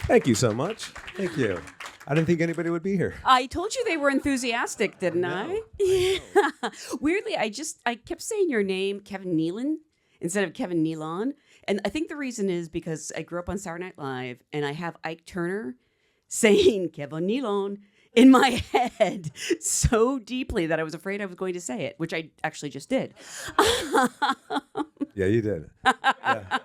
Thank you so much. Thank you. I didn't think anybody would be here. I told you they were enthusiastic, didn't I? Yeah. Weirdly, I kept saying your name, Kevin Nealon, instead of Kevin Nealon. And I think the reason is because I grew up on Saturday Night Live, and I have Ike Turner saying Kevin Nealon in my head so deeply that I was afraid I was going to say it, which I actually just did. Yeah, you did. Yeah.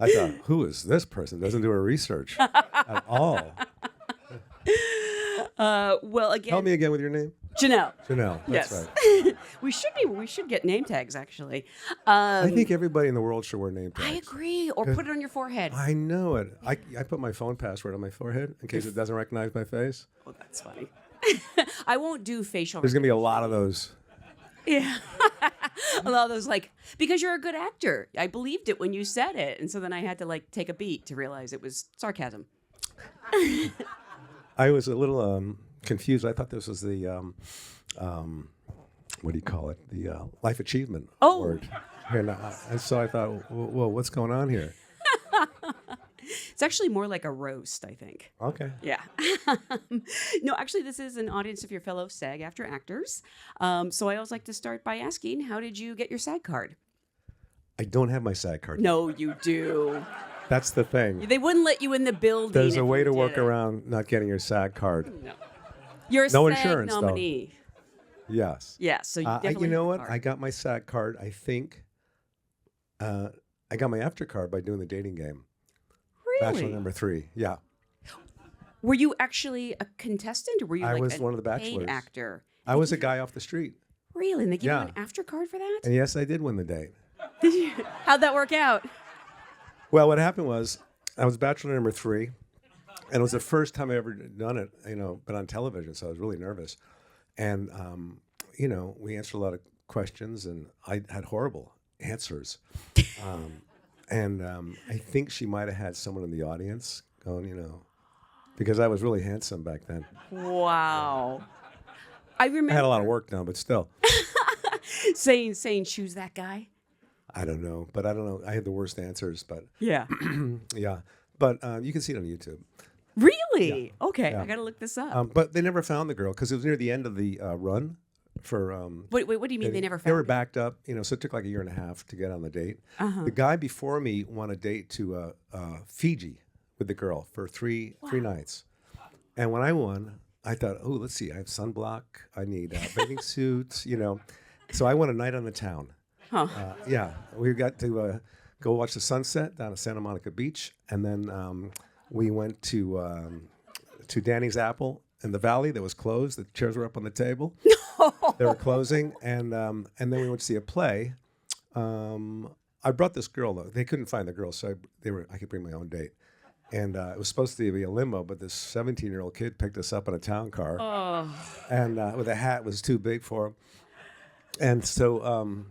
I thought, who is this person? Doesn't do her research at all. Well, again, Help me again with your name. Jenelle. Janelle. That's Yes. right. We should get name tags, actually. I think everybody in the world should wear name tags. I agree. Or put it on your forehead. I know it. I put my phone password on my forehead in case it doesn't recognize my face. Oh, that's funny. I won't do facial. There's going to be a lot of those. Yeah. A lot of those, because you're a good actor. I believed it when you said it. And so then I had to, take a beat to realize it was sarcasm. I was a little confused. I thought this was the, what do you call it? The Life Achievement Award. And so I thought, well, what's going on here? It's actually more like a roast, I think. Okay. Yeah. No, actually, this is an audience of your fellow SAG-AFTRA actors. So I always like to start by asking, how did you get your SAG card? I don't have my SAG card. No, you do. That's the thing. They wouldn't let you in the building. There's a way if to you work did it. around not getting your SAG card. No. You're a No SAG insurance, though. nominee. Yes. Yeah, so you definitely you know have what? a card. I got my SAG card, I think. I got my after card by doing the dating game. Really? Bachelor number 3. Yeah. Were you actually a contestant, or were you I like was a one of the paid bachelors. actor? I was a guy off the street. Really? And they gave Yeah. you an after card for that? And yes, I did win the date. Did you? How'd that work out? Well, what happened was I was bachelor number 3, and it was the first time I ever done it, been on television, so I was really nervous. And, we answered a lot of questions, and I had horrible answers. I think she might have had someone in the audience going, because I was really handsome back then. Wow. I remember I had a lot of work done, but still. saying, choose that guy. I don't know, but I don't know. I had the worst answers, but Yeah. yeah. But you can see it on YouTube. Really? Yeah. Okay, Yeah. I got to look this up. But they never found the girl because it was near the end of the run for. Wait, what do you mean they never found They were it? backed up, so it took like a year and a half to get on the date. Uh-huh. The guy before me won a date to Fiji with the girl for three nights. And when I won, I thought, oh, let's see, I have sunblock, I need bathing suits, So I won a night on the town. Huh. Yeah, we got to go watch the sunset down at Santa Monica Beach, and then we went to Danny's Apple in the Valley that was closed. The chairs were up on the table. They were closing, and then we went to see a play. I brought this girl though. They couldn't find the girl, so I could bring my own date. And it was supposed to be a limo, but this 17-year-old kid picked us up in a town car, and with a hat was too big for him. And so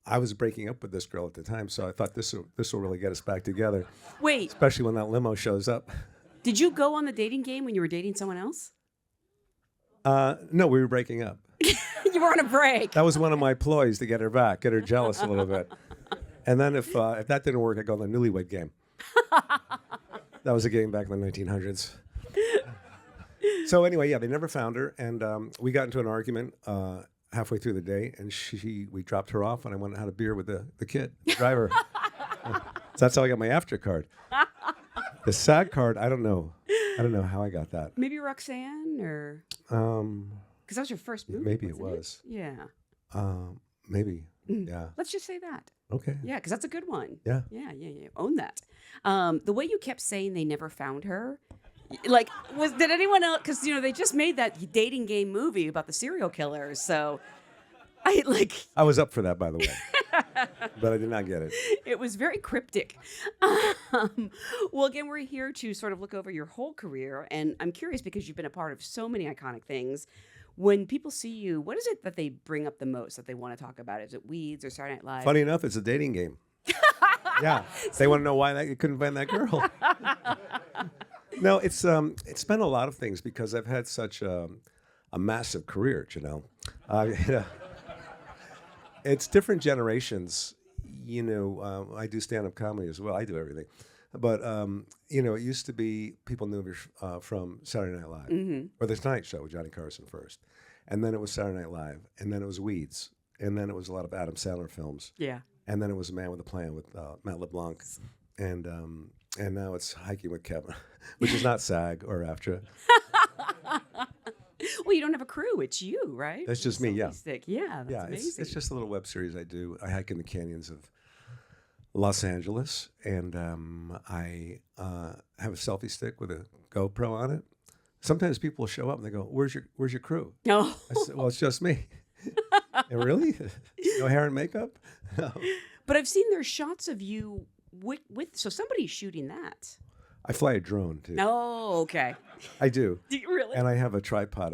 I was breaking up with this girl at the time, so I thought this will really get us back together. Wait, Especially when that limo shows up. did you go on the dating game when you were dating someone else? No, we were breaking up. You were on a break. That was one of my ploys to get her back, get her jealous a little bit. And then if that didn't work, I'd go on the newlywed game. That was a game back in the 1900s. So anyway, yeah, they never found her, and we got into an argument halfway through the day, and we dropped her off, and I went and had a beer with the kid, the driver. So that's how I got my after card. The SAG card, I don't know how I got that. Maybe Roxanne, or because that was your first movie. Maybe it wasn't was. Yeah. Maybe. Yeah. Let's just say that. Okay. Yeah, because that's a good one. Yeah. Yeah. Own that. The way you kept saying they never found her, did anyone else? Because they just made that dating game movie about the serial killers. So, I was up for that, by the way, but I did not get it. It was very cryptic. Well, again, we're here to sort of look over your whole career, and I'm curious because you've been a part of so many iconic things. When people see you, what is it that they bring up the most that they want to talk about? Is it Weeds or Saturday Night Live? Funny enough, it's a dating game. Yeah, they want to know why you couldn't find that girl. No, it's been a lot of things because I've had such a massive career, It's different generations. I do stand-up comedy as well. I do everything. But it used to be people knew me from Saturday Night Live or the Tonight Show with Johnny Carson first, and then it was Saturday Night Live, and then it was Weeds, and then it was a lot of Adam Sandler films, Yeah. and then it was A Man with a Plan with Matt LeBlanc, and now it's Hiking with Kevin, which is not SAG or AFTRA. Well, you don't have a crew. It's you, right? That's just me, yeah. Stick. Yeah, that's Yeah, amazing. it's just a little web series I do. I hike in the canyons of Los Angeles, and I have a selfie stick with a GoPro on it. Sometimes people will show up and they go, "Where's your crew?" No. I said, "Well, it's just me." And really? No hair and makeup? No. But I've seen there's shots of you with so somebody's shooting that. I fly a drone too. Oh, okay. I do. Do you really? And I have a tripod.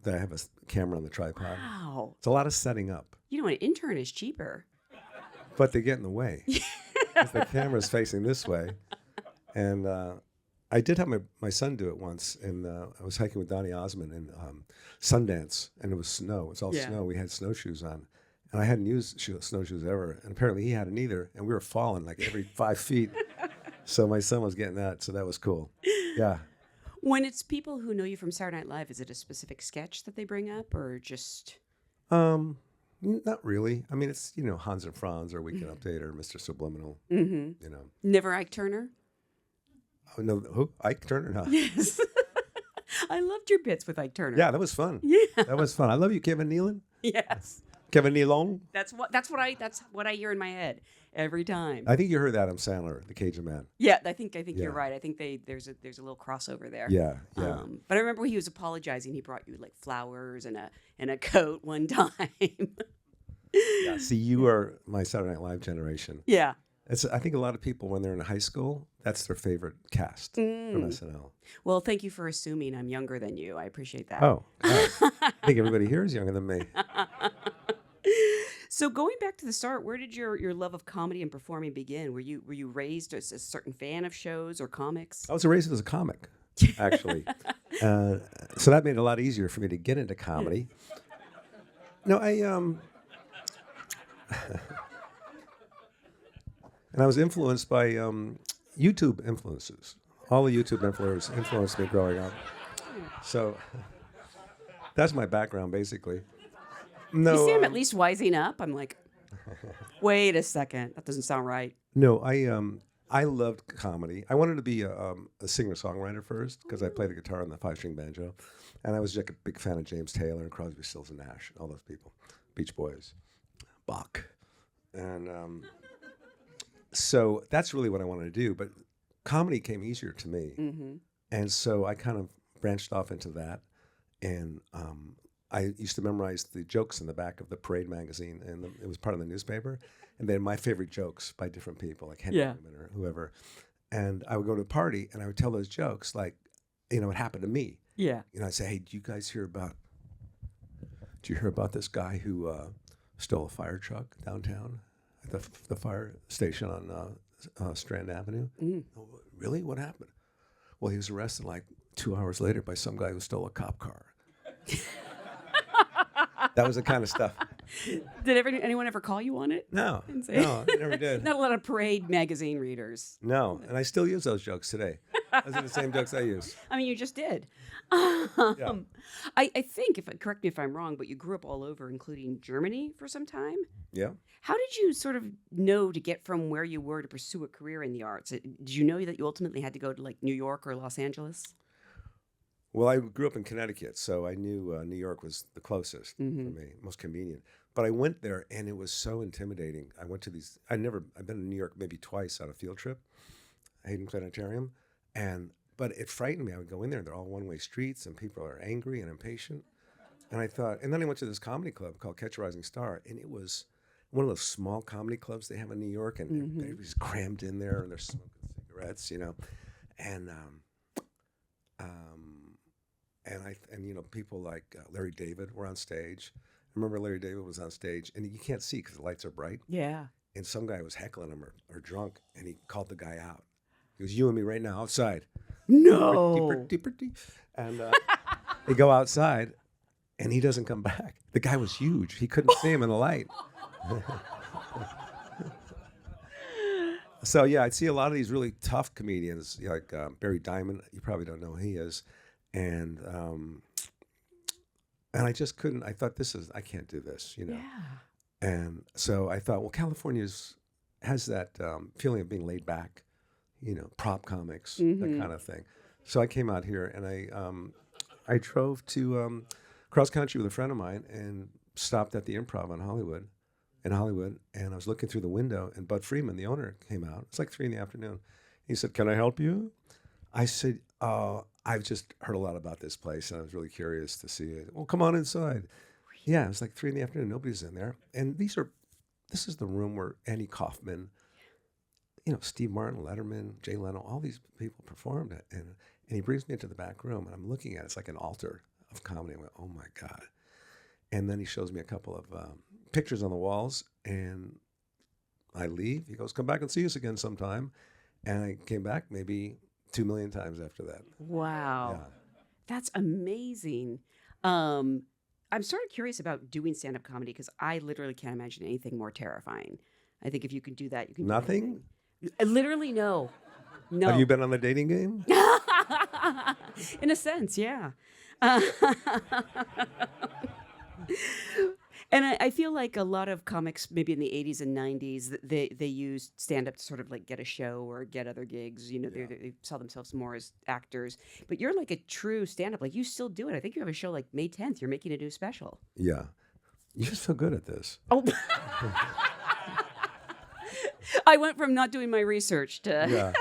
That I have a camera on the tripod. Wow. It's a lot of setting up, You know, an intern is cheaper. but they get in the way. 'Cause the camera's facing this way, and I did have my son do it once, and I was hiking with Donny Osmond in Sundance, and it was snow. It was all Yeah. snow. We had snowshoes on, and I hadn't used snowshoes ever, and apparently he hadn't either, and we were falling like every 5 feet. So my son was getting that, so that was cool. Yeah. When it's people who know you from Saturday Night Live, is it a specific sketch that they bring up, or just? Not really. I mean, it's Hans and Franz or Weekend Update or Mr. Subliminal. Mm-hmm. Never Ike Turner. Oh, no, who? Ike Turner? No. Yes. I loved your bits with Ike Turner. Yeah, that was fun. Yeah. That was fun. I love you, Kevin Nealon. Yes. Kevin Nealon. That's what I hear in my head every time. I think you heard Adam Sandler, the Cajun Man. Yeah, I think you're Yeah. right. I think there's a little crossover there. Yeah. But I remember when he was apologizing, he brought you like flowers and a coat one time. Yeah. See, you are my Saturday Night Live generation. Yeah. I think a lot of people, when they're in high school, that's their favorite cast from SNL. Well, thank you for assuming I'm younger than you. I appreciate that. Oh, God. I think everybody here is younger than me. So going back to the start, where did your love of comedy and performing begin? Were you raised as a certain fan of shows or comics? I was raised as a comic, actually. So that made it a lot easier for me to get into comedy. No, and I was influenced by YouTube influences. All the YouTube influencers influenced me growing up. So that's my background, basically. No, You see I'm at least wising up. I'm like, wait a second. That doesn't sound right. No, I loved comedy. I wanted to be a singer-songwriter first because I played the guitar on the 5-string banjo, and I was like a big fan of James Taylor and Crosby, Stills and Nash, all those people, Beach Boys, Bach, and so that's really what I wanted to do. But comedy came easier to me, and so I kind of branched off into that, and I used to memorize the jokes in the back of the Parade magazine, and it was part of the newspaper. And then my favorite jokes by different people, like Henry Newman or whoever. And I would go to a party, and I would tell those jokes, like, it happened to me. Yeah. I'd say, hey, did you hear about this guy who stole a fire truck downtown at the fire station on Strand Avenue? Oh, really? What happened? Well, he was arrested like 2 hours later by some guy who stole a cop car. That was the kind of stuff. Did anyone ever call you on it? No, I never did. Not a lot of Parade magazine readers. No, and I still use those jokes today. Those are the same jokes I use. I mean, you just did. Yeah. I think, correct me if I'm wrong, but you grew up all over, including Germany for some time. Yeah. How did you sort of know to get from where you were to pursue a career in the arts? Did you know that you ultimately had to go to like New York or Los Angeles? Well, I grew up in Connecticut, so I knew New York was the closest for me, most convenient. But I went there, and it was so intimidating. I went to these. I've been in New York maybe twice on a field trip, Hayden Planetarium, but it frightened me. I would go in there, and they're all one-way streets, and people are angry and impatient. And I thought, and then I went to this comedy club called Catch a Rising Star, and it was one of those small comedy clubs they have in New York, and everybody's crammed in there, and they're smoking cigarettes, and people like Larry David were on stage. I remember Larry David was on stage, and you can't see because the lights are bright. Yeah. And some guy was heckling him or drunk, and he called the guy out. He goes, "You and me right now outside." No. And they go outside, and he doesn't come back. The guy was huge. He couldn't see him in the light. So yeah, I'd see a lot of these really tough comedians, like Barry Diamond. You probably don't know who he is, and I just couldn't. I thought I can't do this, you know. Yeah. And so I thought, well, California's has that feeling of being laid back, you know, prop comics, that kind of thing. So I came out here and I drove to cross country with a friend of mine and stopped at the Improv in Hollywood, and I was looking through the window, and Bud Freeman, the owner, came out. It's like 3 p.m. He said, "Can I help you?" I said, "I've just heard a lot about this place, and I was really curious to see it." "Well, come on inside." Yeah, it was like 3 p.m. Nobody's in there, and this is the room where Andy Kaufman, you know, Steve Martin, Letterman, Jay Leno, all these people performed it, and he brings me into the back room, and I'm looking at it. It's like an altar of comedy. I went, "Oh my God!" And then he shows me a couple of pictures on the walls, and I leave. He goes, "Come back and see us again sometime." And I came back maybe 2 million times after that. Wow. Yeah. That's amazing. I'm sort of curious about doing stand-up comedy because I literally can't imagine anything more terrifying. I think if you can do that, you can Nothing? do anything. Literally, no. No. Have you been on the dating game? In a sense, yeah. And I feel like a lot of comics, maybe in the 80s and 90s, they used stand-up to sort of like get a show or get other gigs. You know, they saw themselves more as actors. But you're like a true stand-up. Like, you still do it. I think you have a show like May 10th. You're making a new special. Yeah. You're so good at this. Oh. I went from not doing my research to... Yeah.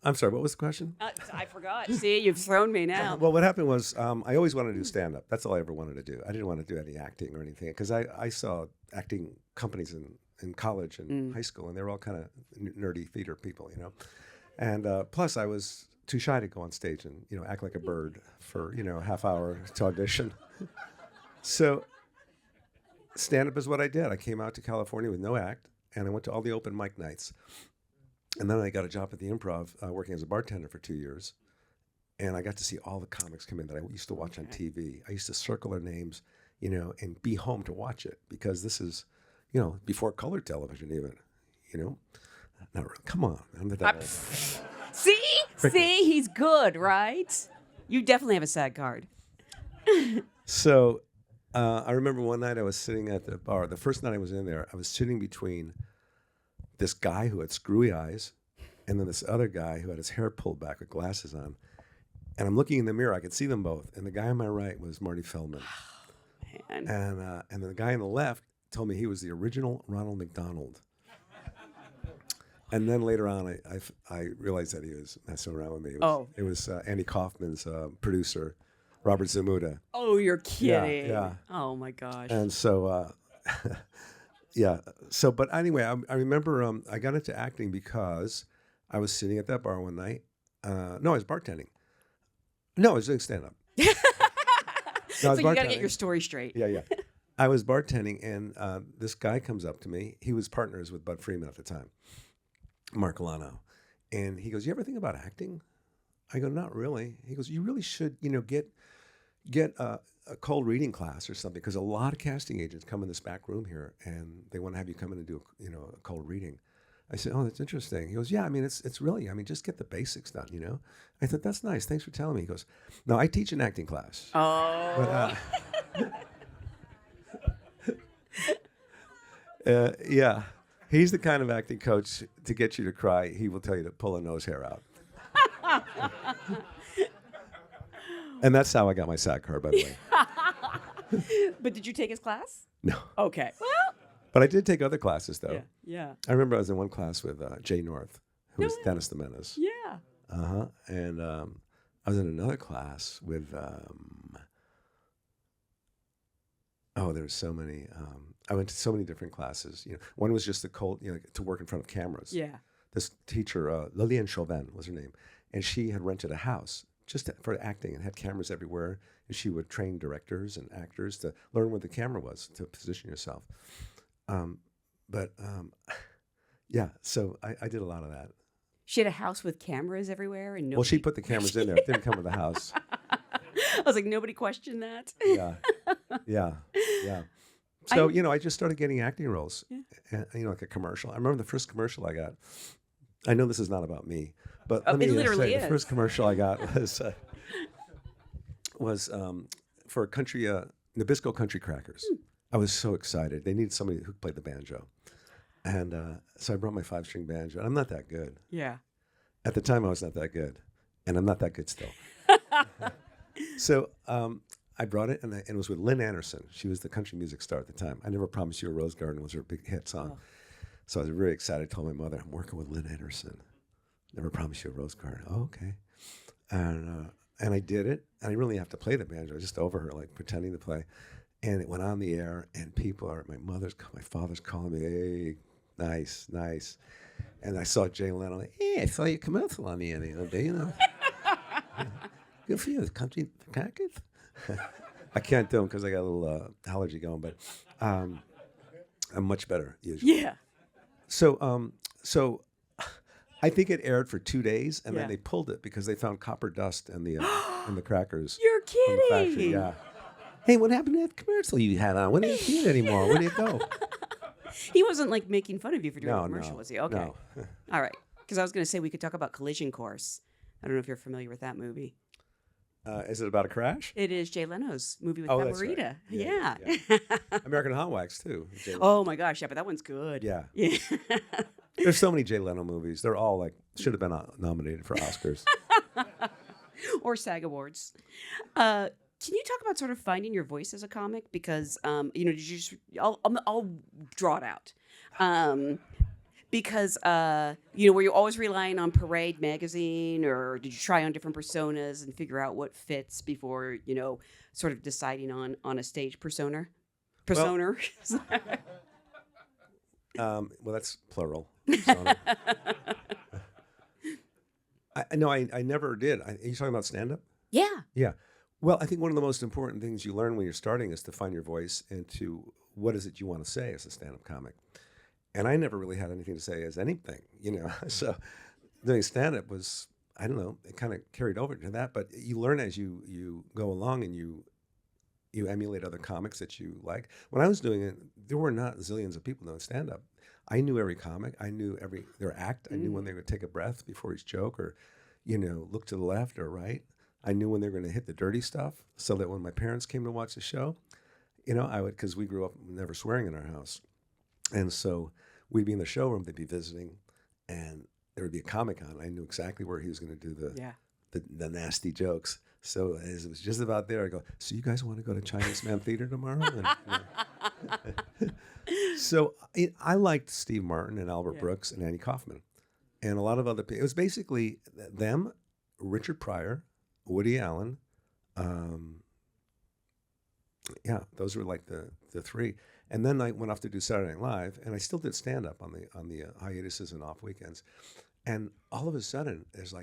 I'm sorry, what was the question? I forgot. See, you've thrown me now. Well, what happened was I always wanted to do stand-up. That's all I ever wanted to do. I didn't want to do any acting or anything because I saw acting companies in college and high school, and they were all kind of nerdy theater people, you know. And plus, I was too shy to go on stage and, you know, act like a bird for, you know, a half hour to audition. So stand-up is what I did. I came out to California with no act, and I went to all the open mic nights. And then I got a job at the Improv working as a bartender for 2 years. And I got to see all the comics come in that I used to watch on TV. I used to circle their names, you know, and be home to watch it because this is, you know, before color television even, you know. Not really. Come on. I'm the devil. See, he's good, right? You definitely have a SAG card. So I remember one night I was sitting at the bar. The first night I was in there, I was sitting between this guy who had screwy eyes and then this other guy who had his hair pulled back with glasses on. And I'm looking in the mirror. I could see them both. And the guy on my right was Marty Feldman. Oh, man. And the guy on the left told me he was the original Ronald McDonald. And then later on, I realized that he was messing around with me. It was Andy Kaufman's producer, Robert Zamuda. Oh, you're kidding. Yeah. Oh, my gosh. And so, yeah. So, but anyway, I remember I got into acting because I was sitting at that bar one night. No, I was bartending. No, I was doing stand-up. So you got to get your story straight. Yeah. I was bartending, and this guy comes up to me. He was partners with Bud Freeman at the time, Mark Alano. And he goes, "You ever think about acting?" I go, "Not really." He goes, "You really should, you know, get a cold reading class or something, because a lot of casting agents come in this back room here, and they want to have you come in and do, a cold reading." I said, "Oh, that's interesting." He goes, "Yeah, I mean, it's really, just get the basics done, you know?" I thought, "That's nice. Thanks for telling me." He goes, "No, I teach an acting class." Oh. But, yeah. He's the kind of acting coach to get you to cry. He will tell you to pull a nose hair out. And that's how I got my SAG card, by the way. But did you take his class? No. Okay. Well. But I did take other classes, though. Yeah. I remember I was in one class with Jay North, who was Dennis the Menace. Yeah. Uh-huh. And I was in another class with, there's so many. I went to so many different classes. One was just to work in front of cameras. Yeah. This teacher, Lillian Chauvin was her name, and she had rented a house just for acting and had cameras everywhere. And she would train directors and actors to learn where the camera was to position yourself. Yeah, so I did a lot of that. She had a house with cameras everywhere, and Well, she put the cameras in there. It didn't come with the house. I was like, nobody questioned that. Yeah. So, I just started getting acting roles, like a commercial. I remember the first commercial I got. I know this is not about me, but let me it literally say is. the first commercial I got was for country Nabisco Country Crackers. I was so excited. They needed somebody who played the banjo. And so I brought my 5-string banjo. And I'm not that good. Yeah. At the time, I was not that good. And I'm not that good still. So I brought it, and it was with Lynn Anderson. She was the country music star at the time. I Never Promised You a Rose Garden was her big hit song. Oh. So I was really excited. I told my mother, I'm working with Lynn Anderson. Never Promised You a Rose Garden. Oh, okay. And I did it. And I really have to play the banjo. I was just over her, like pretending to play. And it went on the air, and my father's calling me, hey, nice. And I saw Jay Leno, like, hey, I saw your commercial on the other day, Good for you, country crackers. I can't do them because I got a little allergy going, but I'm much better usually. Yeah. So I think it aired for 2 days, and then they pulled it because they found copper dust in the crackers. You're kidding. Yeah. Hey, what happened to that commercial you had on? When did you see it anymore? Where did it go? He wasn't like making fun of you for doing No, a commercial, no, was he? Okay. no. All right. Because I was going to say we could talk about Collision Course. I don't know if you're familiar with that movie. Is it about a crash? It is Jay Leno's movie with That's Marita. right. Yeah. American Hot Wax, too. Oh, my gosh. Yeah, but that one's good. Yeah. There's so many Jay Leno movies. They're all should have been nominated for Oscars. Or SAG Awards. Can you talk about sort of finding your voice as a comic? Because, did you just, I'll draw it out. Because, were you always relying on Parade magazine, or did you try on different personas and figure out what fits before, sort of deciding on a stage persona? Persona? Well, that's plural. Persona. I never did. Are you talking about stand-up? Yeah. Yeah. Well, I think one of the most important things you learn when you're starting is to find your voice and to what is it you want to say as a stand-up comic. And I never really had anything to say as anything, So doing stand-up was, I don't know, it kind of carried over to that. But you learn as you go along, and you emulate other comics that you like. When I was doing it, there were not zillions of people doing stand-up. I knew every comic. I knew their act. I knew when they would take a breath before each joke, or, look to the left or right. I knew when they were going to hit the dirty stuff, so that when my parents came to watch the show, I would, because we grew up never swearing in our house. And so we'd be in the showroom, they'd be visiting, and there would be a comic on. I knew exactly where he was going to do the nasty jokes. So as it was just about there, I go, so you guys want to go to Chinese Man Theater tomorrow? And, So I liked Steve Martin and Albert Brooks and Andy Kaufman and a lot of other people. It was basically them, Richard Pryor, Woody Allen. Those were like the three. And then I went off to do Saturday Night Live, and I still did stand up on the hiatuses and off weekends. And all of a sudden, there's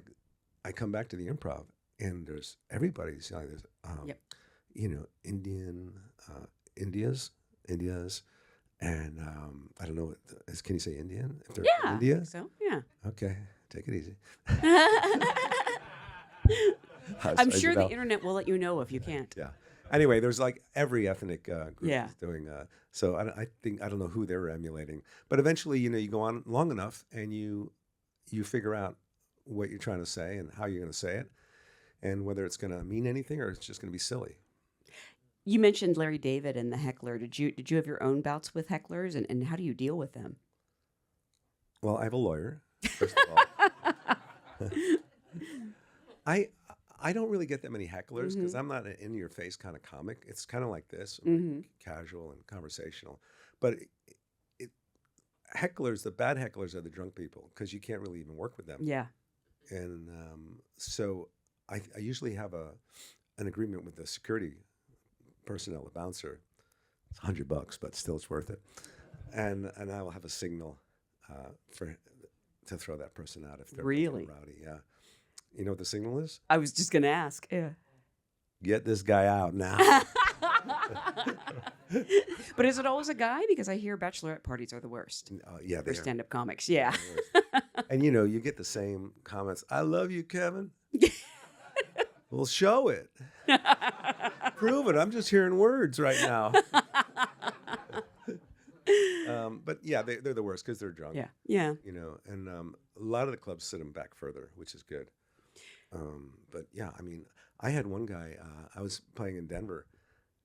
I come back to the improv, and there's everybody's there's Indias, and I don't know can you say Indian? If they're India? I think so yeah. Okay, take it easy. I'm sure the internet will let you know if you can't. Yeah. Anyway, there's every ethnic group is doing. So I don't know who they were emulating, but eventually, you go on long enough, and you figure out what you're trying to say and how you're going to say it, and whether it's going to mean anything or it's just going to be silly. You mentioned Larry David and the heckler. Did you have your own bouts with hecklers, and how do you deal with them? Well, I have a lawyer, first of all. I don't really get that many hecklers because I'm not an in-your-face kind of comic. It's kind of like this, casual and conversational. But hecklers, the bad hecklers are the drunk people because you can't really even work with them. Yeah. And so I usually have an agreement with the security personnel, the bouncer. It's $100, but still it's worth it. And I will have a signal to throw that person out if they're really rowdy. Yeah. You know what the signal is? I was just going to ask. Yeah. Get this guy out now. But is it always a guy? Because I hear bachelorette parties are the worst. Yeah, for stand-up comics. Yeah. And you get the same comments. I love you, Kevin. Well, show it. Prove it. I'm just hearing words right now. But yeah, they're the worst because they're drunk. Yeah. Yeah. You know, and a lot of the clubs sit them back further, which is good. But yeah, I mean, I had one guy. I was playing in Denver,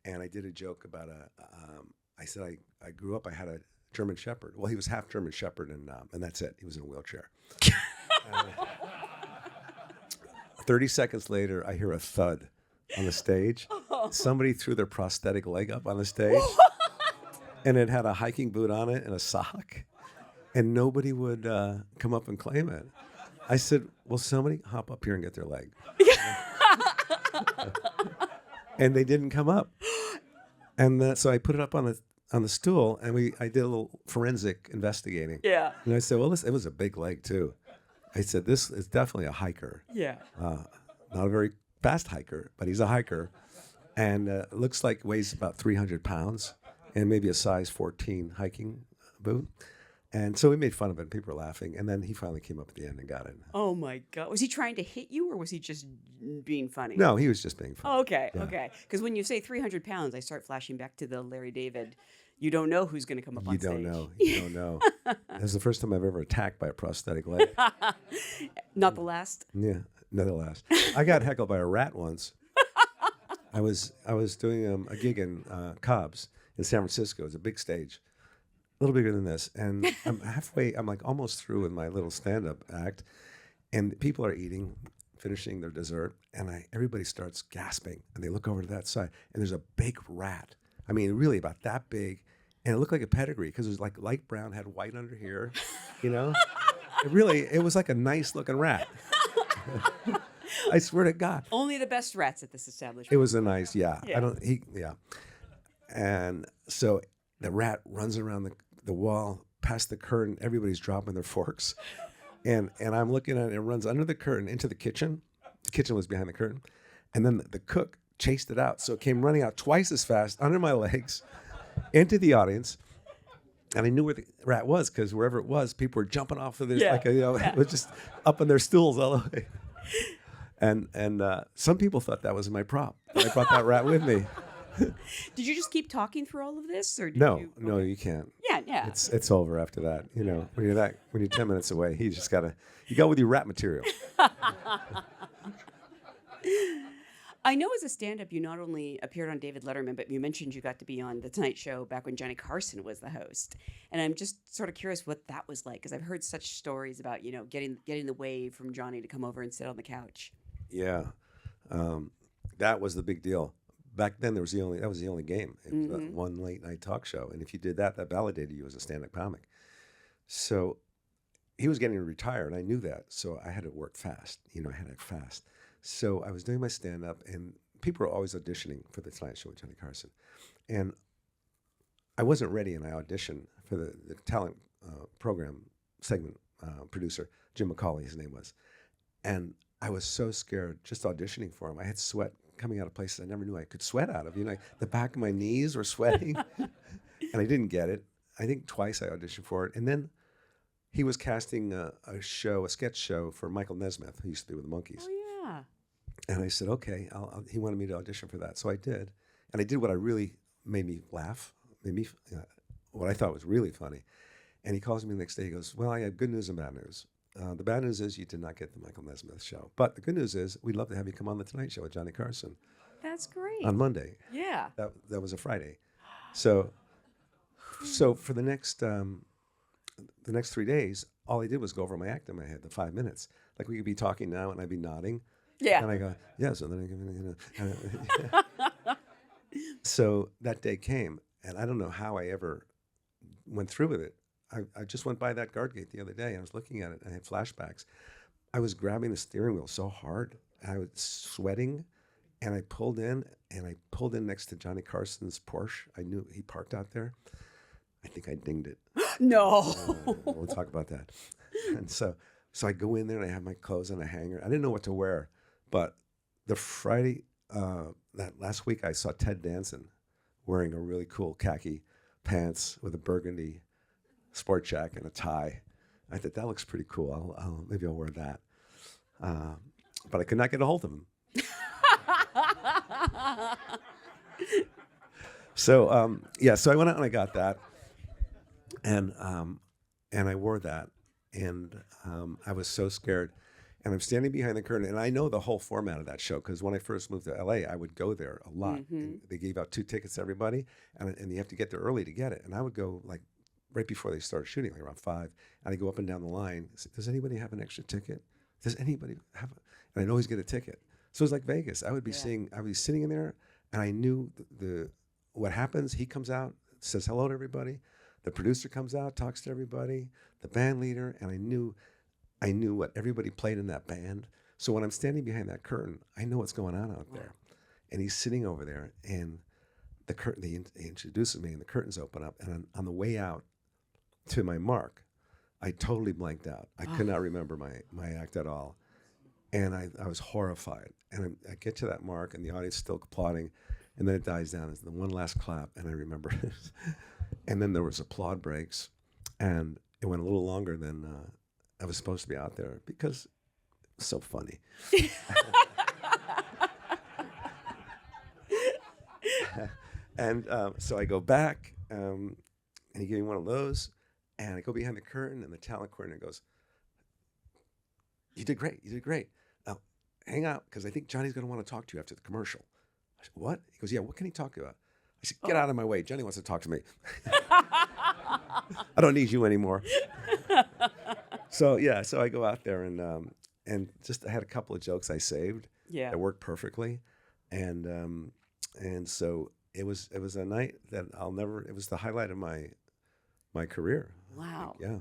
and I did a joke about I said I grew up. I had a German Shepherd. Well, he was half German Shepherd, and that's it. He was in a wheelchair. 30 seconds later, I hear a thud on the stage. Somebody threw their prosthetic leg up on the stage, and it had a hiking boot on it and a sock, and nobody would come up and claim it. I said, "Will somebody hop up here and get their leg?" And they didn't come up, and so I put it up on the stool, and I did a little forensic investigating. Yeah. And I said, "Well, it was a big leg too." I said, "This is definitely a hiker. Yeah. Not a very fast hiker, but he's a hiker, and it looks like weighs about 300 pounds, and maybe a size 14 hiking boot." And so we made fun of it. People were laughing, and then he finally came up at the end and got it. Oh my God! Was he trying to hit you, or was he just being funny? No, he was just being funny. Oh, okay. Yeah. Okay. Because when you say 300 pounds, I start flashing back to the Larry David. You don't know who's going to come up on You stage. don't know. You don't know. That was the first time I've ever attacked by a prosthetic leg. Not the last. Yeah, nonetheless. I got heckled by a rat once. I was doing a gig in Cobb's in San Francisco. It's a big stage, a little bigger than this, and I'm like almost through with my little stand-up act, and people are eating, finishing their dessert, and everybody starts gasping, and they look over to that side, and there's a big rat. I mean, really about that big, and it looked like a pedigree because it was like light brown, had white under here, you know. It was like a nice looking rat. I swear to God. Only the best rats at this establishment. It was a nice, yeah. Yeah. And so the rat runs around the wall, past the curtain. Everybody's dropping their forks. And I'm looking at it. It runs under the curtain into the kitchen. The kitchen was behind the curtain. And then the cook chased it out. So it came running out twice as fast under my legs into the audience. And I knew where the rat was because wherever it was, people were jumping off of this. It was just up on their stools all the way. And some people thought that was my prop. I brought that rat with me. Did you just keep talking through all of this, or did No, you? you can't. Yeah. It's over after that. You know, when you're 10 minutes away, you go with your rat material. I know as a stand-up, you not only appeared on David Letterman, but you mentioned you got to be on The Tonight Show back when Johnny Carson was the host. And I'm just sort of curious what that was like, because I've heard such stories about, getting the wave from Johnny to come over and sit on the couch. Yeah, that was the big deal. Back then, that was the only game. It was one late night talk show, and if you did that validated you as a stand-up comic. So he was getting to retire, and I knew that. So I had to work fast. I had to act fast. So I was doing my stand-up, and people were always auditioning for The Tonight Show with Johnny Carson. And I wasn't ready, and I auditioned for the talent program segment producer, Jim McCauley, his name was. And I was so scared just auditioning for him. I had sweat coming out of places I never knew I could sweat out of. The back of my knees were sweating, and I didn't get it. I think twice I auditioned for it. And then he was casting a sketch show for Michael Nesmith, who used to be with the Monkees. Oh, yeah. And I said, okay, he wanted me to audition for that. So I did. And I did what I really made me laugh, what I thought was really funny. And he calls me the next day. He goes, well, I have good news and bad news. The bad news is you did not get the Michael Nesmith show. But the good news is we'd love to have you come on The Tonight Show with Johnny Carson. That's great. On Monday. Yeah. That was a Friday. So for the next 3 days, all I did was go over my act in my head, the 5 minutes. Like we could be talking now and I'd be nodding. Yeah. And I go, yeah, so then So that day came, and I don't know how I ever went through with it. I just went by that guard gate the other day, and I was looking at it, and I had flashbacks. I was grabbing the steering wheel so hard, I was sweating, and I pulled in next to Johnny Carson's Porsche. I knew he parked out there. I think I dinged it. No. We'll talk about that. And so I go in there, and I have my clothes on a hanger. I didn't know what to wear, but the Friday, that last week, I saw Ted Danson wearing a really cool khaki pants with a burgundy sport jacket and a tie. I thought that looks pretty cool. Maybe I'll wear that. But I could not get a hold of him. So I went out and I got that. and I wore that, and I was so scared. And I'm standing behind the curtain, and I know the whole format of that show because when I first moved to LA, I would go there a lot. And they gave out 2 tickets to everybody, and you have to get there early to get it. And I would go like right before they started shooting, like around 5, and I go up and down the line. Say, does anybody have an extra ticket? Does anybody have? And I'd always get a ticket. So it was like Vegas. I would be sitting in there, and I knew what happens. He comes out, says hello to everybody. The producer comes out, talks to everybody. The band leader, and I knew what everybody played in that band. So when I'm standing behind that curtain, I know what's going on out there. And he's sitting over there, and the curtain, he introduces me, and the curtains open up. And on the way out to my mark, I totally blanked out. I could not remember my act at all. And I was horrified. And I get to that mark, and the audience is still applauding. And then it dies down. It's the one last clap, and I remember it. And then there was applaud breaks, and it went a little longer than I was supposed to be out there because it's so funny. And so I go back, and he gave me one of those, and I go behind the curtain, and the talent coordinator goes, "You did great. You did great. Now, hang out, because I think Johnny's going to want to talk to you after the commercial." I said, "What?" He goes, "Yeah, what can he talk about?" I said, "Get out of my way. Johnny wants to talk to me." I don't need you anymore. So I go out there and just I had a couple of jokes I saved that worked perfectly, and so it was a night that I'll never. It was the highlight of my career. Wow. Yeah.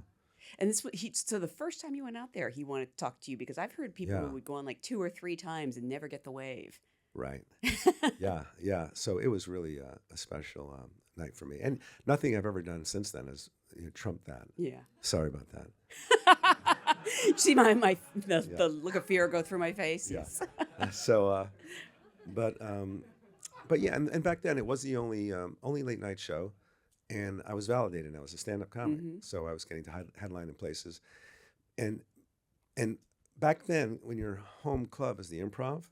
And so the first time you went out there, he wanted to talk to you because I've heard people who would go on like 2 or 3 times and never get the wave. Right. Yeah. So it was really a special night for me, and nothing I've ever done since then has trumped that. Yeah. Sorry about that. See the look of fear go through my face. Yeah. So, but yeah, and back then it was the only late night show, and I was validated. I was a stand-up comic, so I was getting to headline in places, and back then when your home club is the Improv,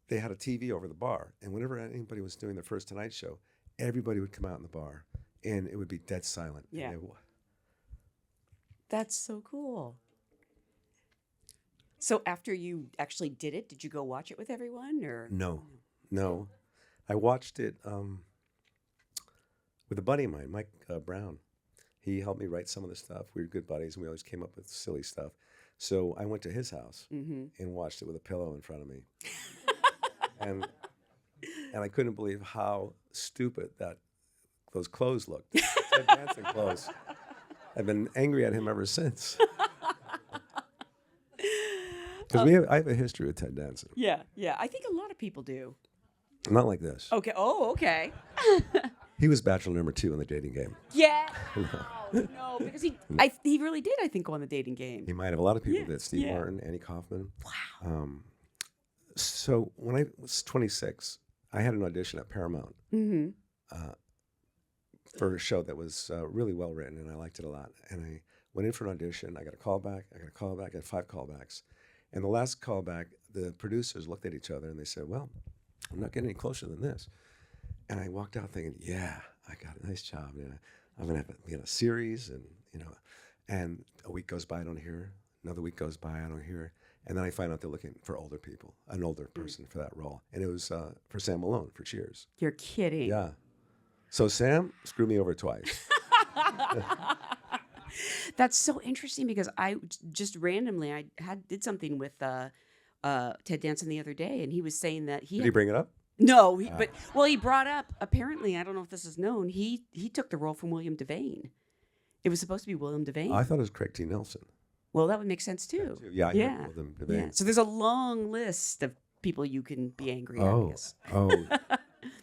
they had a TV over the bar, and whenever anybody was doing their first Tonight Show, everybody would come out in the bar, and it would be dead silent. Yeah. That's so cool. So after you actually did it, did you go watch it with everyone, or? No. I watched it with a buddy of mine, Mike Brown. He helped me write some of the stuff. We were good buddies, and we always came up with silly stuff. So I went to his house and watched it with a pillow in front of me. And I couldn't believe how stupid those clothes looked. Ted Danson clothes. I've been angry at him ever since. Because I have a history with Ted Danson. Yeah. I think a lot of people do. Not like this. Okay. Oh, okay. He was bachelor number 2 in the dating game. Yeah. No, because he really did, I think, go on the dating game. He might have. A lot of people did. Steve Martin, Annie Kaufman. Wow. So when I was 26, I had an audition at Paramount for a show that was really well written, and I liked it a lot. And I went in for an audition. I got a callback. I got 5 callbacks. And the last callback, the producers looked at each other and they said, "Well, I'm not getting any closer than this." And I walked out thinking, "Yeah, I got a nice job. Yeah, I'm gonna be in a series, and And a week goes by, I don't hear. Another week goes by, I don't hear. And then I find out they're looking for older people, an older person for that role. And it was for Sam Malone for Cheers. You're kidding. Yeah. So Sam screwed me over twice. That's so interesting because I just randomly did something with Ted Danson the other day, and he was saying that Did he bring it up? No, he brought up, apparently, I don't know if this is known, he took the role from William Devane. It was supposed to be William Devane. I thought it was Craig T. Nelson. Well, that would make sense too. Yeah, I heard William Devane. Yeah. So there's a long list of people you can be angry at, I guess.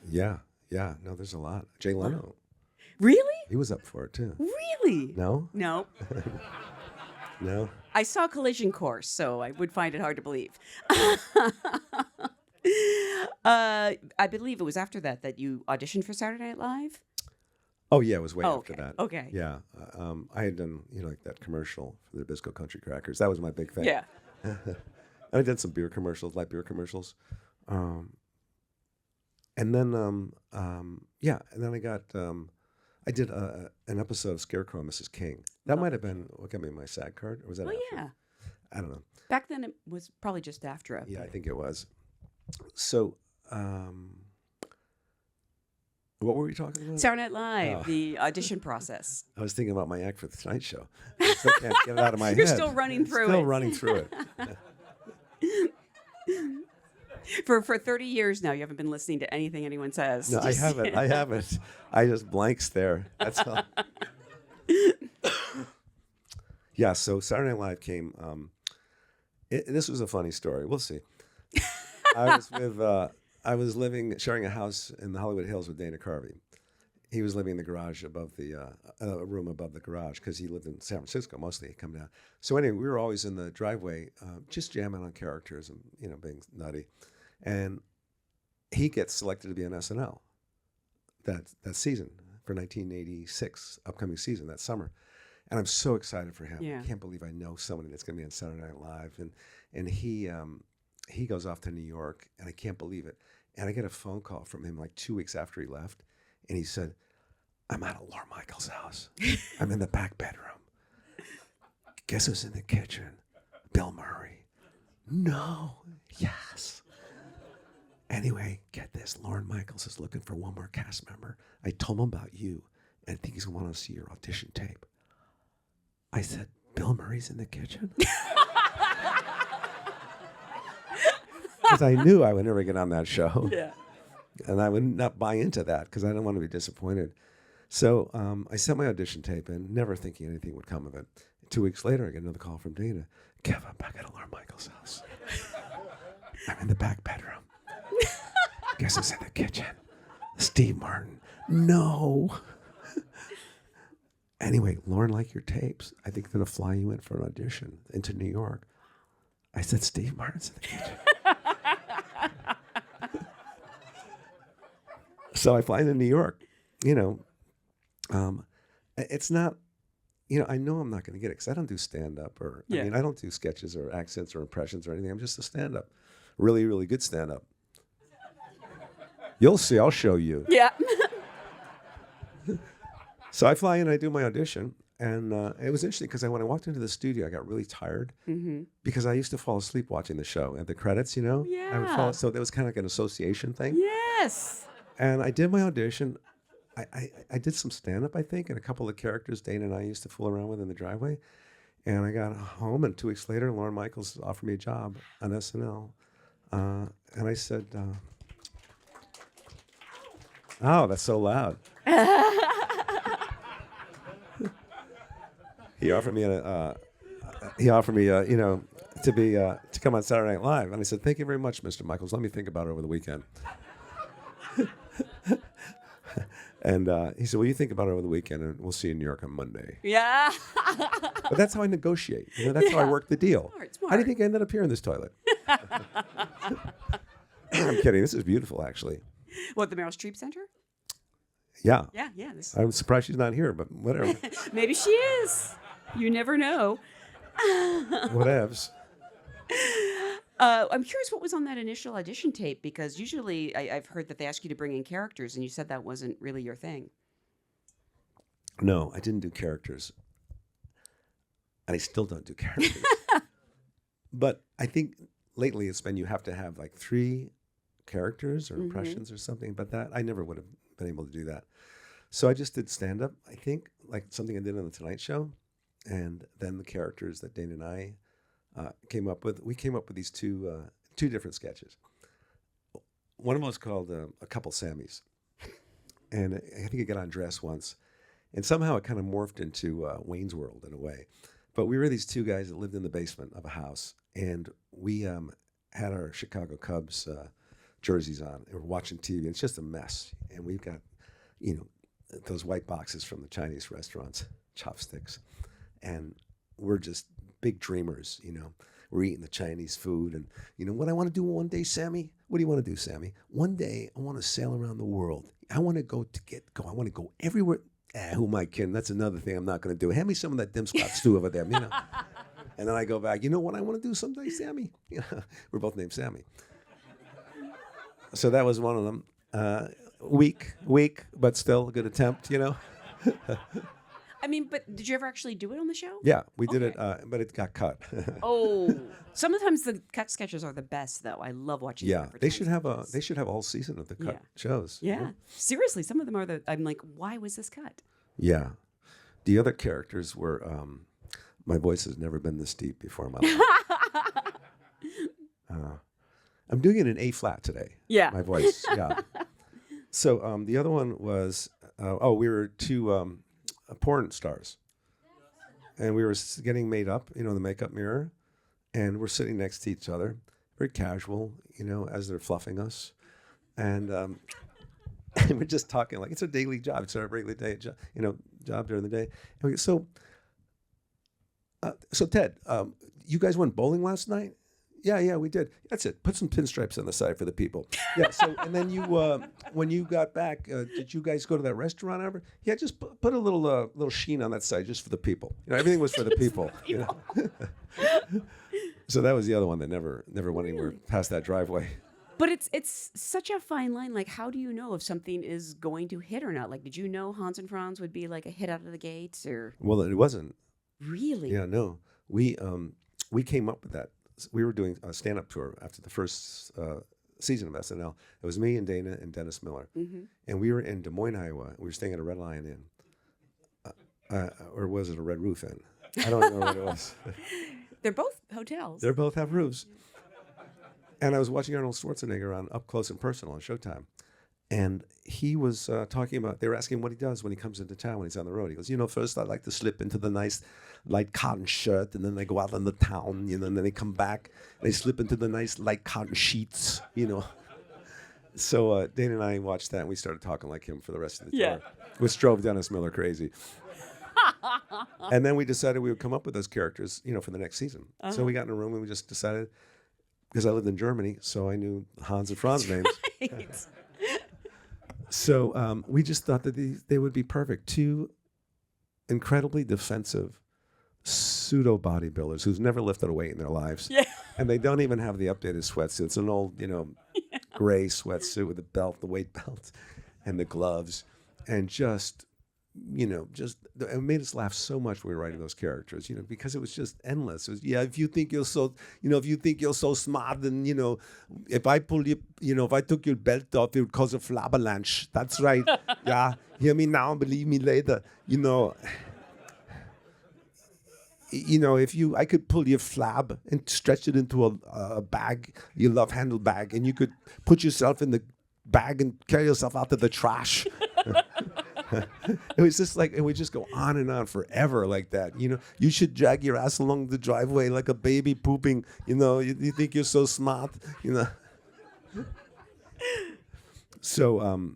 Yeah. No, there's a lot. Jay Leno. Really? He was up for it too. Really? No? No. No? I saw Collision Course, so I would find it hard to believe. I believe it was after that you auditioned for Saturday Night Live? Oh, yeah, it was way after that. Okay. Yeah. I had done, like that commercial for the Nabisco Country Crackers. That was my big thing. Yeah. And I did some beer commercials, light beer commercials. And then I I did an episode of Scarecrow and Mrs. King. That might have been what got me my SAG card, or was that? Oh, after? yeah. I don't know. Back then, it was probably just AFTRA. Yeah, I think it was. So, what were we talking about? Saturday Night Live, the audition process. I was thinking about my act for the Tonight Show. I still can't get it out of my You're head. still running through Still it. running through it. For 30 years now, you haven't been listening to anything anyone says. No, I haven't. I haven't. I just blank stare. That's all. Yeah, so Saturday Night Live came. This was a funny story. We'll see. I was sharing a house in the Hollywood Hills with Dana Carvey. He was living in the garage above the room above the garage because he lived in San Francisco mostly. He'd come down. So anyway, we were always in the driveway, just jamming on characters and being nutty. And he gets selected to be on SNL that season for 1986 upcoming season that summer. And I'm so excited for him. Yeah. I can't believe I know somebody that's going to be on Saturday Night Live. And he goes off to New York, and I can't believe it. And I get a phone call from him like 2 weeks after he left, and he said, "I'm at Laura Michaels' house. I'm in the back bedroom. Guess who's in the kitchen? Bill Murray." No. Yes. Anyway, get this. Lorne Michaels is looking for one more cast member. I told him about you, and I think he's going to want to see your audition tape. I said, "Bill Murray's in the kitchen?" Because I knew I would never get on that show. Yeah. And I would not buy into that because I didn't want to be disappointed. So I sent my audition tape in, never thinking anything would come of it. 2 weeks later, I get another call from Dana. "Kev, I'm back at Laura Michaels' house. I'm in the back bedroom. Guess who's in the kitchen? Steve Martin." No. Anyway, Lauren liked your tapes. I think they're going to fly you in for an audition into New York. I said, "Steve Martin's in the kitchen." So I fly into New York. It's not, I know I'm not going to get it because I don't do stand-up I don't do sketches or accents or impressions or anything. I'm just a stand-up. Really, really good stand-up. You'll see. I'll show you. Yeah. So I fly in, I do my audition, and it was interesting because when I walked into the studio, I got really tired because I used to fall asleep watching the show at the credits, I would fall. So there was kind of like an association thing. Yes. And I did my audition. I did some stand-up, I think, and a couple of characters Dana and I used to fool around with in the driveway. And I got home, and 2 weeks later, Lorne Michaels offered me a job on SNL. And I said, "Oh, that's so loud." He offered me to come on Saturday Night Live, and I said, "Thank you very much, Mr. Michaels. Let me think about it over the weekend." And he said, "Well, you think about it over the weekend, and we'll see you in New York on Monday." Yeah. But that's how I negotiate. That's how I work the deal. Smart. How do you think I ended up here in this toilet? I'm kidding. This is beautiful, actually. What, the Meryl Streep Center? Yeah. Yeah. I'm surprised she's not here, but whatever. Maybe she is. You never know. Whatevs. I'm curious what was on that initial audition tape, because usually I've heard that they ask you to bring in characters, and you said that wasn't really your thing. No, I didn't do characters. And I still don't do characters. But I think lately it's been you have to have like 3 characters or impressions or something. But that I never would have been able to do that. So I just did stand-up, I think, like something I did on The Tonight Show. And then the characters that Dana and I came up with. We came up with these two different sketches. One of them was called A Couple Sammys. And I think it got on Dress once. And somehow it kind of morphed into Wayne's World in a way. But we were these 2 guys that lived in the basement of a house. And we had our Chicago Cubs jerseys on. And we're watching TV. And it's just a mess. And we've got, those white boxes from the Chinese restaurants, chopsticks. And we're just big dreamers, We're eating the Chinese food. And, what I want to do one day, Sammy? What do you want to do, Sammy? One day, I want to sail around the world. I want to go. I want to go everywhere. Who am I kidding? That's another thing I'm not going to do. Hand me some of that dim spot stew over there, And then I go back, what I want to do someday, Sammy? We're both named Sammy. So that was one of them. Weak, but still a good attempt, I mean, but did you ever actually do it on the show? Yeah, we did it, Okay. but it got cut. Oh, sometimes the cut sketches are the best, though. I love watching. Yeah, the they should have sketches. they should have a whole season of the cut Yeah. shows. Yeah, seriously, some of them are the. I'm like, why was this cut? Yeah. The other characters were, my voice has never been this deep before in my life. I'm doing it in A flat today. Yeah. My voice. Yeah. So the other one was, we were two porn stars. And we were getting made up, in the makeup mirror. And we're sitting next to each other, very casual, as they're fluffing us. And and we're just talking like it's a daily job. It's our regular day job, job during the day. And we, so Ted, you guys went bowling last night? Yeah, we did. That's it. Put some pinstripes on the side for the people. Yeah. So and then you, when you got back, did you guys go to that restaurant ever? Yeah, just put a little sheen on that side just for the people. Everything was for the people. So that was the other one that never went anywhere past that driveway. But it's such a fine line. Like, how do you know if something is going to hit or not? Like, did you know Hans and Franz would be like a hit out of the gates, or Well, it wasn't. really? Yeah, no. We came up with that. We were doing a stand-up tour after the first season of SNL. It was me and Dana and Dennis Miller. Mm-hmm. And we were in Des Moines, Iowa. We were staying at a Red Lion Inn. Or was it a Red Roof Inn? I don't know what it was. They're both hotels. They both have roofs. And I was watching Arnold Schwarzenegger on Up Close and Personal on Showtime. And he was talking about, they were asking what he does when he comes into town, when he's on the road. He goes, first I like to slip into the nice light cotton shirt, and then I go out in the town, and then they come back, and they slip into the nice light cotton sheets, So Dana and I watched that, and we started talking like him for the rest of the tour, which drove Dennis Miller crazy. And then we decided we would come up with those characters, for the next season. Uh-huh. So we got in a room, and we just decided, because I lived in Germany, so I knew Hans and Franz names. Right. So we just thought that they would be perfect. Two incredibly defensive pseudo bodybuilders who's never lifted a weight in their lives. Yeah. And they don't even have the updated sweatsuit. It's an old, gray sweatsuit with the belt, the weight belt, and the gloves. And just it made us laugh so much when we were writing those characters, because it was just endless. It was, if you think you're so smart, then, if I pull you, if I took your belt off, it would cause a flabberlanche. That's right. Yeah. Hear me now, believe me later. I could pull your flab and stretch it into a bag, your love handle bag, and you could put yourself in the bag and carry yourself out to the trash. It was just like, and we just go on and on forever like that. You should drag your ass along the driveway like a baby pooping. You think you're so smart. So,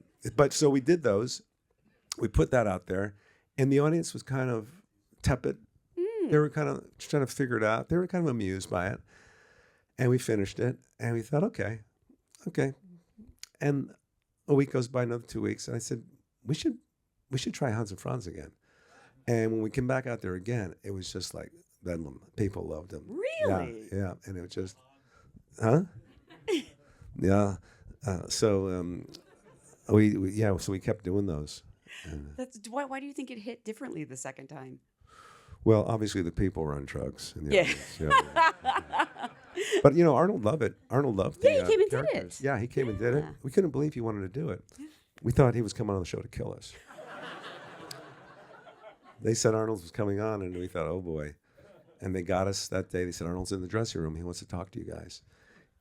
so we did those. We put that out there, and the audience was kind of tepid. They were kind of trying to figure it out. They were kind of amused by it, and we finished it, and we thought, okay. And a week goes by, another 2 weeks, and I said, we should try Hans and Franz again. And when we came back out there again, it was just like bedlam. People loved him. Really? Yeah. And it was just, huh? Yeah. So we kept doing those. And, Why do you think it hit differently the second time? well, obviously the people were on drugs. In the Yeah. audience. Yeah. But Arnold loved it. Arnold loved Yeah, the he came and did characters. it. Yeah, he came and did it. Yeah. We couldn't believe he wanted to do it. We thought he was coming on the show to kill us. They said Arnold was coming on, and we thought, oh boy. And they got us that day. They said, Arnold's in the dressing room. He wants to talk to you guys.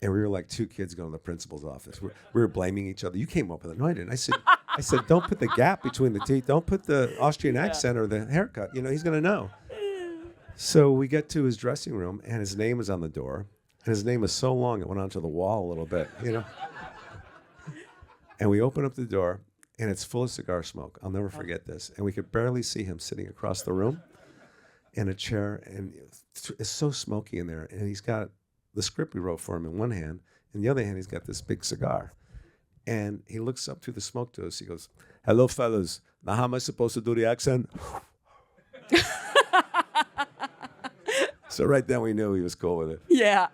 And we were like two kids going to the principal's office. We were blaming each other. You came up with it. No, I didn't. I said, don't put the gap between the teeth. Don't put the Austrian accent or the haircut. He's going to know. So we get to his dressing room, and his name is on the door. And his name is so long, it went onto the wall a little bit, And we open up the door, and it's full of cigar smoke. I'll never forget this. And we could barely see him sitting across the room in a chair, and it's so smoky in there. And he's got the script we wrote for him in one hand. In the other hand, he's got this big cigar. And he looks up through the smoke to us. He goes, hello, fellas. Now how am I supposed to do the accent? So right then we knew he was cool with it. Yeah.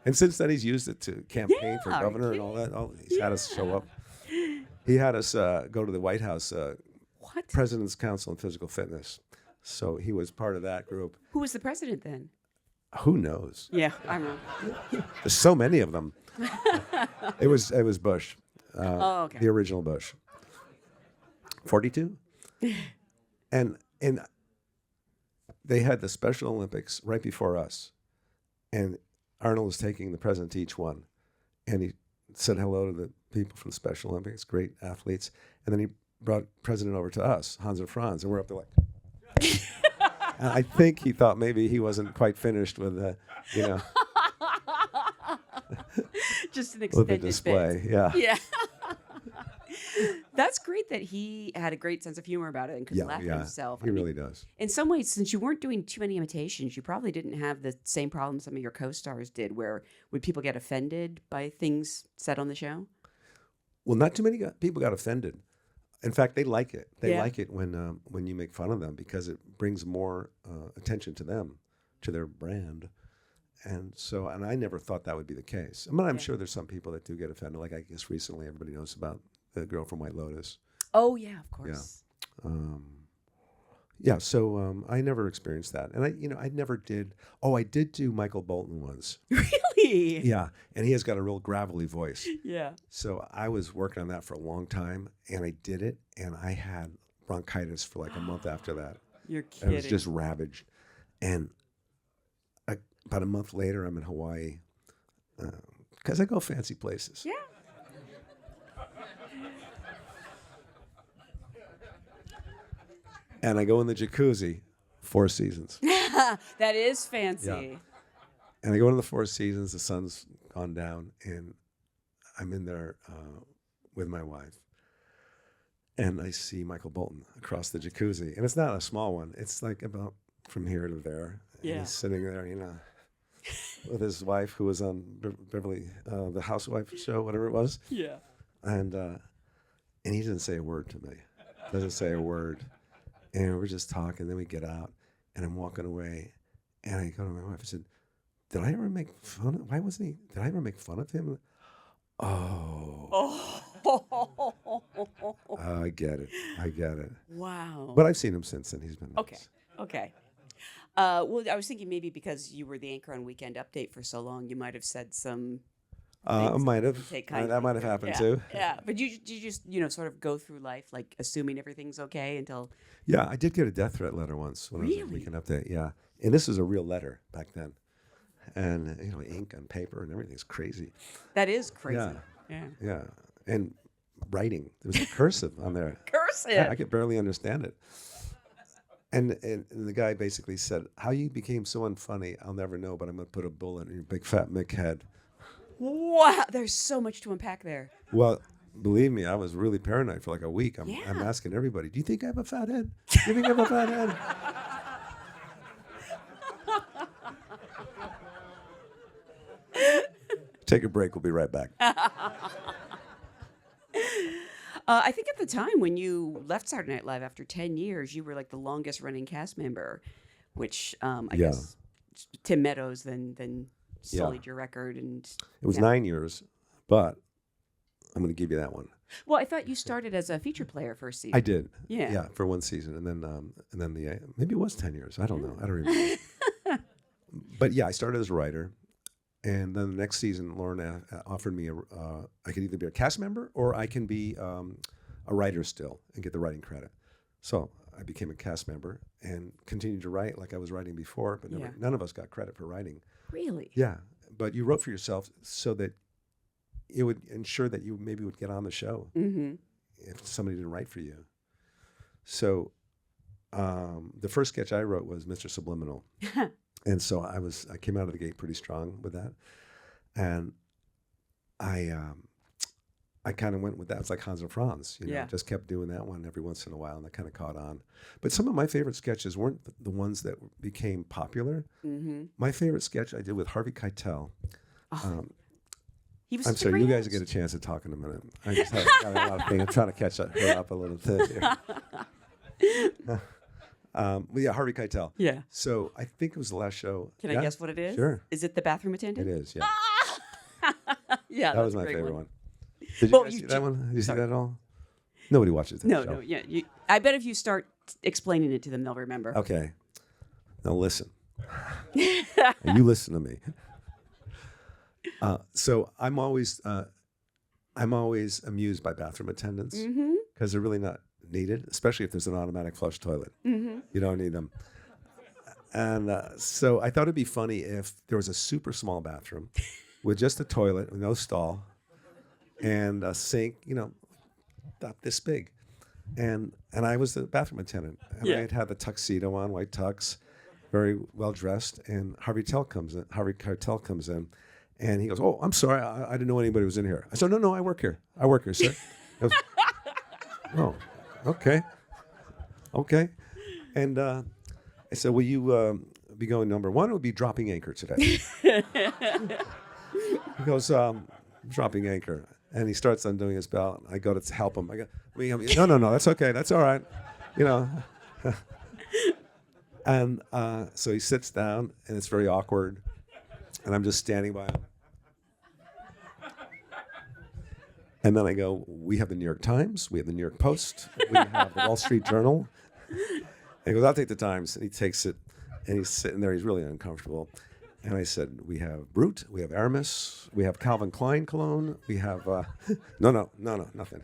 And since then, he's used it to campaign for Yeah, governor and all that. He's had us show up. He had us go to the White House President's Council on Physical Fitness. So he was part of that group. Who was the president then? Who knows? Yeah, I remember. There's so many of them. It was Bush, Oh, okay. the original Bush. 42, and they had the Special Olympics right before us, and Arnold was taking the president to each one, and he said hello to the people from the Special Olympics, great athletes, and then he brought president over to us, Hans and Franz, and we're up there like. And I think he thought maybe he wasn't quite finished with the, Just an with extended the display. Yeah. Yeah. That's great that he had a great sense of humor about it and could laugh at himself. He really does. In some ways, since you weren't doing too many imitations, you probably didn't have the same problem some of your co-stars did, where would people get offended by things said on the show? Well, not too many people got offended. In fact, they like it. They Yeah. like it when you make fun of them because it brings more attention to them, to their brand. And I never thought that would be the case. I mean, I'm sure there's some people that do get offended. Like I guess recently everybody knows about the girl from White Lotus. Oh, yeah, of course. So I never experienced that. And I never did. Oh, I did do Michael Bolton once. Really? Yeah. And he has got a real gravelly voice. Yeah. So I was working on that for a long time, and I did it, and I had bronchitis for like a month after that. You're kidding. I was just ravaged. And about a month later, I'm in Hawaii because I go fancy places. Yeah. And I go in the jacuzzi, Four Seasons. That is fancy. Yeah. And I go into the Four Seasons, the sun's gone down, and I'm in there with my wife. And I see Michael Bolton across the jacuzzi. And it's not a small one. It's like about from here to there. And Yeah. he's sitting there, with his wife who was on Beverly, the Housewife show, whatever it was. Yeah. And he didn't say a word to me. Doesn't say a word. And we're just talking. Then we get out, and I'm walking away. And I go to my wife and said, did I ever make fun of, why wasn't he, did I ever make fun of him? Oh. I get it. Wow. But I've seen him since then. He's been nice. Okay. Well, I was thinking maybe because you were the anchor on Weekend Update for so long, you might have said some. Might have. Take That might have happened yeah, too. Yeah, but you just sort of go through life like assuming everything's okay until. Yeah, I did get a death threat letter once when I was on Weekend Update. Yeah, and this was a real letter back then, and ink on paper and everything's crazy. That is crazy. Yeah. Yeah. Yeah, and writing. There was a cursive on there. Cursive. Yeah, I could barely understand it. And the guy basically said, "How you became so unfunny, I'll never know, but I'm gonna put a bullet in your big fat Mick head." Wow, there's so much to unpack there. Well, believe me, I was really paranoid for like a week. I'm asking everybody, "Do you think I have a fat head? Do you think I have a fat head?" Take a break. We'll be right back. I think at the time when you left Saturday Night Live after 10 years, you were like the longest running cast member, which I guess Tim Meadows then sullied your record. And it was 9 years, but I'm going to give you that one. Well, I thought you started as a feature player first season. I did. Yeah. Yeah, for one season, and then the maybe it was 10 years. I don't know. I don't remember. But yeah, I started as a writer. And then the next season, Lauren offered me I could either be a cast member or I can be a writer still and get the writing credit. So I became a cast member and continued to write like I was writing before, but none of us got credit for writing. Really? Yeah, but you wrote for yourself so that it would ensure that you maybe would get on the show if somebody didn't write for you. So the first sketch I wrote was Mr. Subliminal. And so I came out of the gate pretty strong with that, and I kind of went with that. It's like Hans and Franz, just kept doing that one every once in a while, and that kind of caught on. But some of my favorite sketches weren't the ones that became popular. Mm-hmm. My favorite sketch I did with Harvey Keitel. He was I'm sorry, you guys get a chance to talk in a minute. I just got a lot of things. I'm trying to catch her up a little bit here. But yeah, Harvey Keitel. Yeah. So I think it was the last show. Can I guess what it is? Sure. Is it the bathroom attendant? It is, yeah. Yeah, that was my favorite one. Did you guys see that one? Did you see that at all? Nobody watches that No, show. no, yeah. I bet if you start explaining it to them, they'll remember. Okay. Now listen. And you listen to me. So I'm always amused by bathroom attendants because they're really not needed, especially if there's an automatic flush toilet. You don't need them. And so I thought it'd be funny if there was a super small bathroom with just a toilet, with no stall, and a sink, about this big. And I was the bathroom attendant. And I had the tuxedo on, white tux, very well dressed. And Harvey Keitel comes in, and he goes, "Oh, I'm sorry, I didn't know anybody was in here." I said, "No, I work here. I work here, sir." He goes, "Oh, okay." And I said, "Will you be going number one? Or will be dropping anchor today?" He goes, "Dropping anchor." And he starts undoing his belt. I go to help him. I go, no, that's okay. That's all right. And so he sits down, and it's very awkward. And I'm just standing by him. And then I go, "We have the New York Times. We have the New York Post. We have the Wall Street Journal." And he goes, "I'll take the Times." And he takes it, and he's sitting there. He's really uncomfortable. And I said, "We have Brut, we have Aramis, we have Calvin Klein cologne, we have..." No, nothing.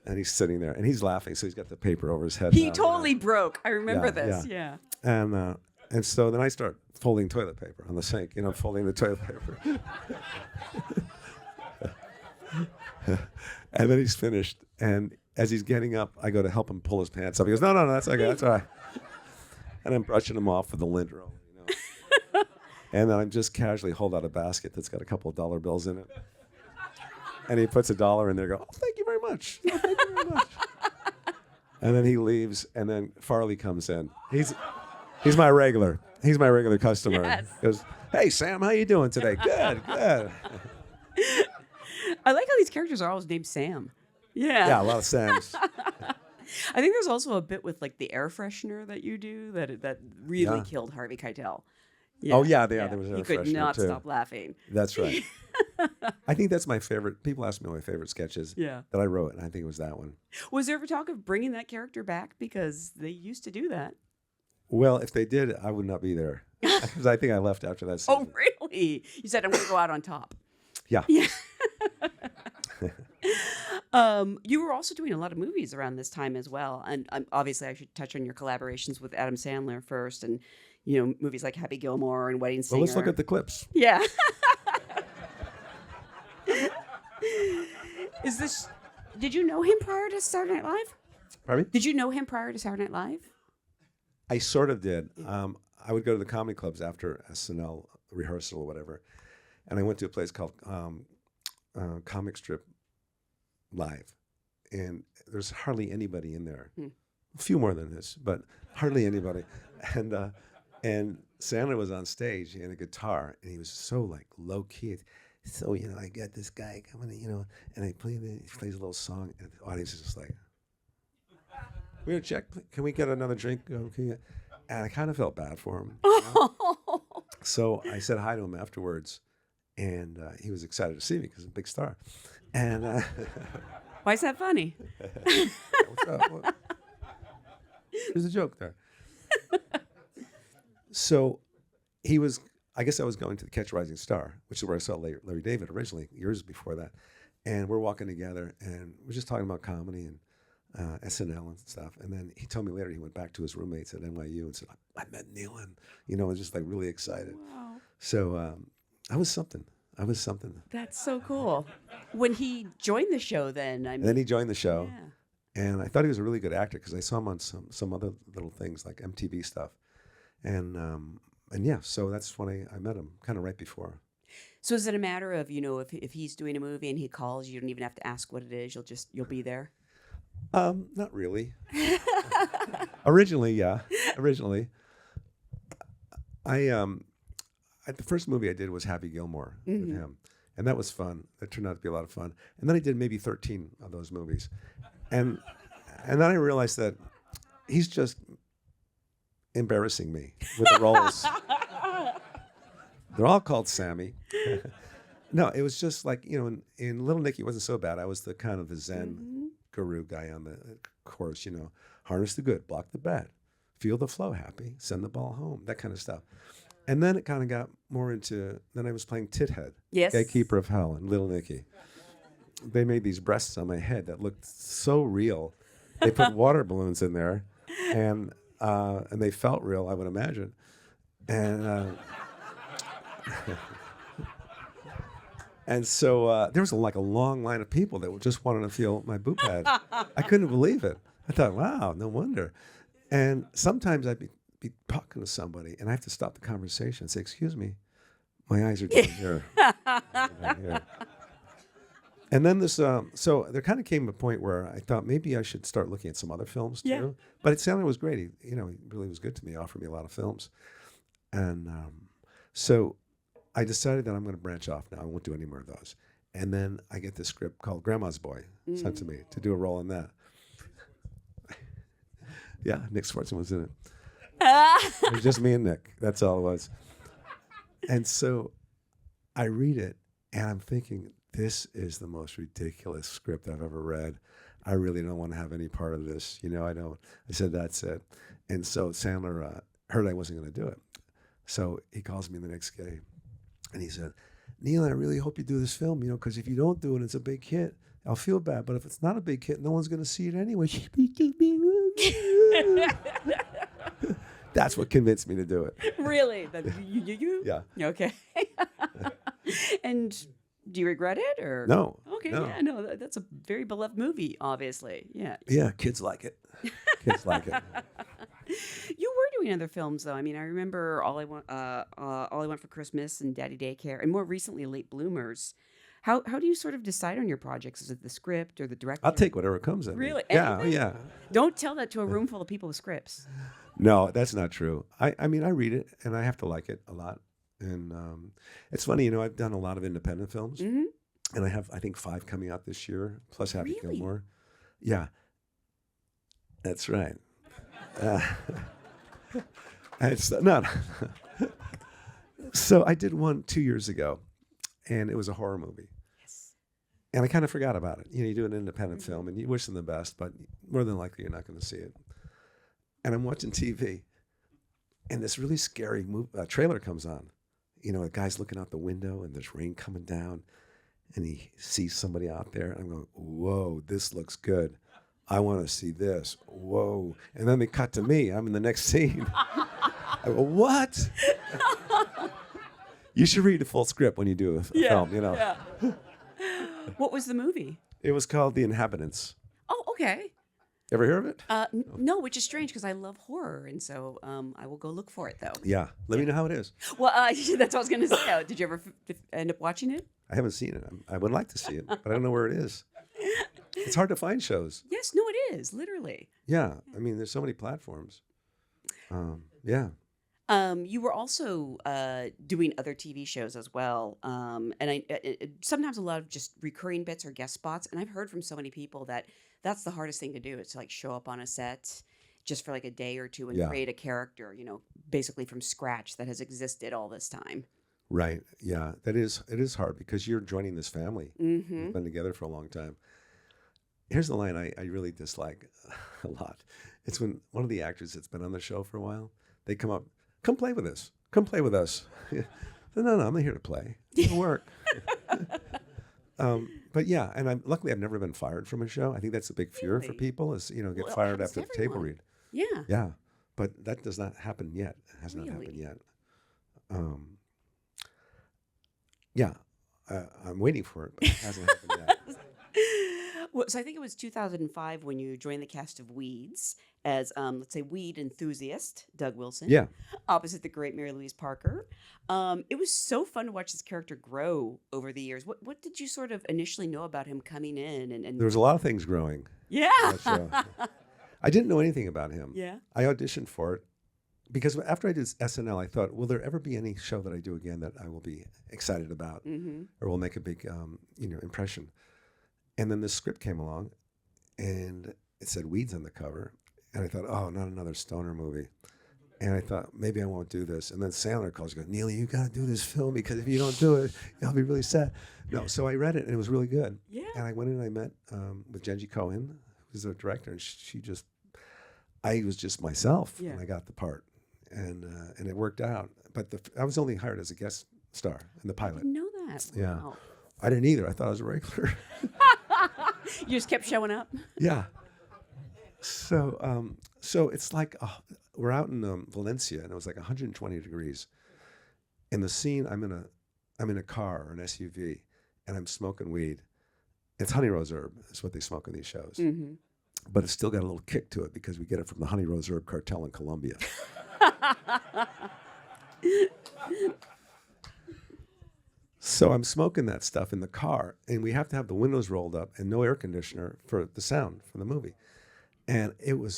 And he's sitting there, and he's laughing, so he's got the paper over his head. He totally broke. I remember this, yeah. And so then I start folding toilet paper on the sink, folding the toilet paper. And then he's finished, and as he's getting up, I go to help him pull his pants up. He goes, no, that's okay, that's all right. And I'm brushing him off with the lint roll. And then I just casually hold out a basket that's got a couple of dollar bills in it. And he puts $1 in there and go, "Oh, thank you very much. Oh, thank you very much." And then he leaves, and then Farley comes in. He's my regular. He's my regular customer. Yes. He goes, "Hey, Sam, how you doing today?" Good. I like how these characters are always named Sam. Yeah. Yeah, a lot of Sams. I think there's also a bit with like the air freshener that you do that really killed Harvey Keitel. Yeah. Oh, yeah, there was an air He could freshener, not too. stop laughing. That's right. I think that's my favorite. People ask me my favorite sketches that I wrote, and I think it was that one. Was there ever talk of bringing that character back? Because they used to do that. Well, if they did, I would not be there. Because I think I left after that season. Oh, really? You said, "I'm going to go out on top." Yeah. You were also doing a lot of movies around this time as well. And obviously, I should touch on your collaborations with Adam Sandler first. And, movies like Happy Gilmore and Wedding Singer. Well, let's look at the clips. Yeah. Did you know him prior to Saturday Night Live? Pardon me? Did you know him prior to Saturday Night Live? I sort of did. I would go to the comedy clubs after SNL rehearsal or whatever. And I went to a place called Comic Strip Live. And there's hardly anybody in there. A few more than this, but hardly anybody. And Sandler was on stage. He had a guitar, and he was so like low key. So I got this guy coming in, and he plays a little song, and the audience is just like, "We're gonna check. Can we get another drink?" And I kind of felt bad for him. So I said hi to him afterwards, and he was excited to see me because he's a big star. And why is that funny? What's up? There's a joke there. So he was, I guess I was going to the Catch a Rising Star, which is where I saw Larry David originally, years before that. And we're walking together, and we're just talking about comedy and SNL and stuff. And then he told me later he went back to his roommates at NYU and said, "I met Nealon," was just like really excited. Wow. So I was something. That's so cool. When he joined the show then, And then he joined the show. Yeah. And I thought he was a really good actor because I saw him on some other little things like MTV stuff. And yeah, so that's when I met him, kind of right before. So is it a matter of, if he's doing a movie and he calls, you don't even have to ask what it is, you'll be there? Not really. Originally, yeah. The first movie I did was Happy Gilmore with him. And that was fun. That turned out to be a lot of fun. And then I did maybe 13 of those movies. And then I realized that he's just embarrassing me with the roles. They're all called Sammy. No, it was just like, in Little Nicky, it wasn't so bad. I was the kind of the Zen guru guy on the course, harness the good, block the bad, feel the flow, happy, send the ball home, that kind of stuff. And then it kind of got more into, then I was playing Tithead, Yes. Gatekeeper of Hell, and Little Nicky. They made these breasts on my head that looked so real. They put water balloons in there, and they felt real, I would imagine. And and so there was a long line of people that just wanted to feel my boob pad. I couldn't believe it. I thought, wow, no wonder. And sometimes I'd be talking to somebody, and I have to stop the conversation and say, excuse me, my eyes are down here. Right here. And then so there kind of came a point where I thought maybe I should start looking at some other films too. Yeah. But Sandler was great. He really was good to me, offered me a lot of films. And so I decided that I'm going to branch off now. I won't do any more of those. And then I get this script called Grandma's Boy sent to me to do a role in that. Yeah, Nick Swartzen was in it. It was just me and Nick. That's all it was. And so I read it, and I'm thinking, this is the most ridiculous script I've ever read. I really don't want to have any part of this. I don't. I said, that's it. And so Sandler heard I wasn't going to do it. So he calls me the next day, and he said, Neal, I really hope you do this film, because if you don't do it, it's a big hit. I'll feel bad. But if it's not a big hit, no one's going to see it anyway. That's what convinced me to do it. Really? Yeah. Okay. And do you regret it, or No. Okay. No. Yeah. No, that's a very beloved movie. Obviously. Yeah. Yeah, kids like it. Kids like it. You were doing other films, though. I mean, I remember All I Want for Christmas and Daddy Daycare, and more recently, Late Bloomers. How do you sort of decide on your projects? Is it the script or the director? I'll take whatever comes in. Really? Yeah, Anything? yeah. Don't tell that to a room full of people with scripts. No, that's not true. I mean, I read it, and I have to like it a lot. And it's funny, I've done a lot of independent films, Mm-hmm. and I have, I think, 5 coming out this year, plus Happy Really? Gilmore. Yeah, that's right. It's not. So I did one 2 years ago, and it was a horror movie. Yes. And I kind of forgot about it. You do an independent film, and you wish them the best, but more than likely you're not going to see it. And I'm watching TV, and this really scary trailer comes on. A guy's looking out the window, and there's rain coming down, and he sees somebody out there. And I'm going, whoa, this looks good. I want to see this. Whoa. And then they cut to me. I'm in the next scene. I go, what? You should read the full script when you do a film, Yeah. What was the movie? It was called The Inhabitants. Oh, okay. Ever hear of it? No, which is strange because I love horror, and so I will go look for it, though. Yeah. Let me know how it is. Well, that's what I was going to say. Did you ever end up watching it? I haven't seen it. I would like to see it, but I don't know where it is. It's hard to find shows. Yes, no, it is, literally. Yeah. I mean, there's so many platforms. Yeah. You were also doing other TV shows as well, and sometimes a lot of just recurring bits or guest spots. And I've heard from so many people that that's the hardest thing to do is to show up on a set just for a day or two and Yeah. create a character, basically from scratch that has existed all this time. Right. Yeah. It is hard because you're joining this family. Mm-hmm. We've been together for a long time. Here's the line I really dislike a lot. It's when one of the actors that's been on the show for a while, they come up, come play with us. Come play with us. No, I'm not here to play. It's gonna work. But yeah, and luckily I've never been fired from a show. I think that's a big fear for Really? people is, get Well, it fired happens after to the table everyone. read. Yeah. Yeah. But that does not happen yet. It has not happened Really? yet. Yeah. I'm waiting for it, but it hasn't happened yet. Well, so I think it was 2005 when you joined the cast of Weeds as, let's say, weed enthusiast Doug Wilson. Yeah. Opposite the great Mary Louise Parker. It was so fun to watch this character grow over the years. What did you sort of initially know about him coming in? And There was a lot of things growing. yeah. on that show. I didn't know anything about him. Yeah. I auditioned for it because after I did SNL, I thought, will there ever be any show that I do again that I will be excited about Mm-hmm. or will make a big impression? And then this script came along, and it said Weeds on the cover. And I thought, oh, not another stoner movie. And I thought, maybe I won't do this. And then Sandler calls and goes, Neal, you got to do this film because if you don't do it, I'll be really sad. No, so I read it, and it was really good. Yeah. And I went in and I met with Genji Cohen, who's the director, and I was just myself Yeah. when I got the part, and it worked out. But I was only hired as a guest star in the I pilot. didn't know that. Yeah. Wow. I didn't either. I thought I was a regular. You just kept showing up. Yeah. So it's like we're out in Valencia, and it was like 120 degrees. In the scene, I'm in a car or an SUV, and I'm smoking weed. It's honey rose herb. Is what they smoke in these shows. Mm-hmm. But it's still got a little kick to it because we get it from the honey rose herb cartel in Colombia. So I'm smoking that stuff in the car, and we have to have the windows rolled up and no air conditioner for the sound for the movie. And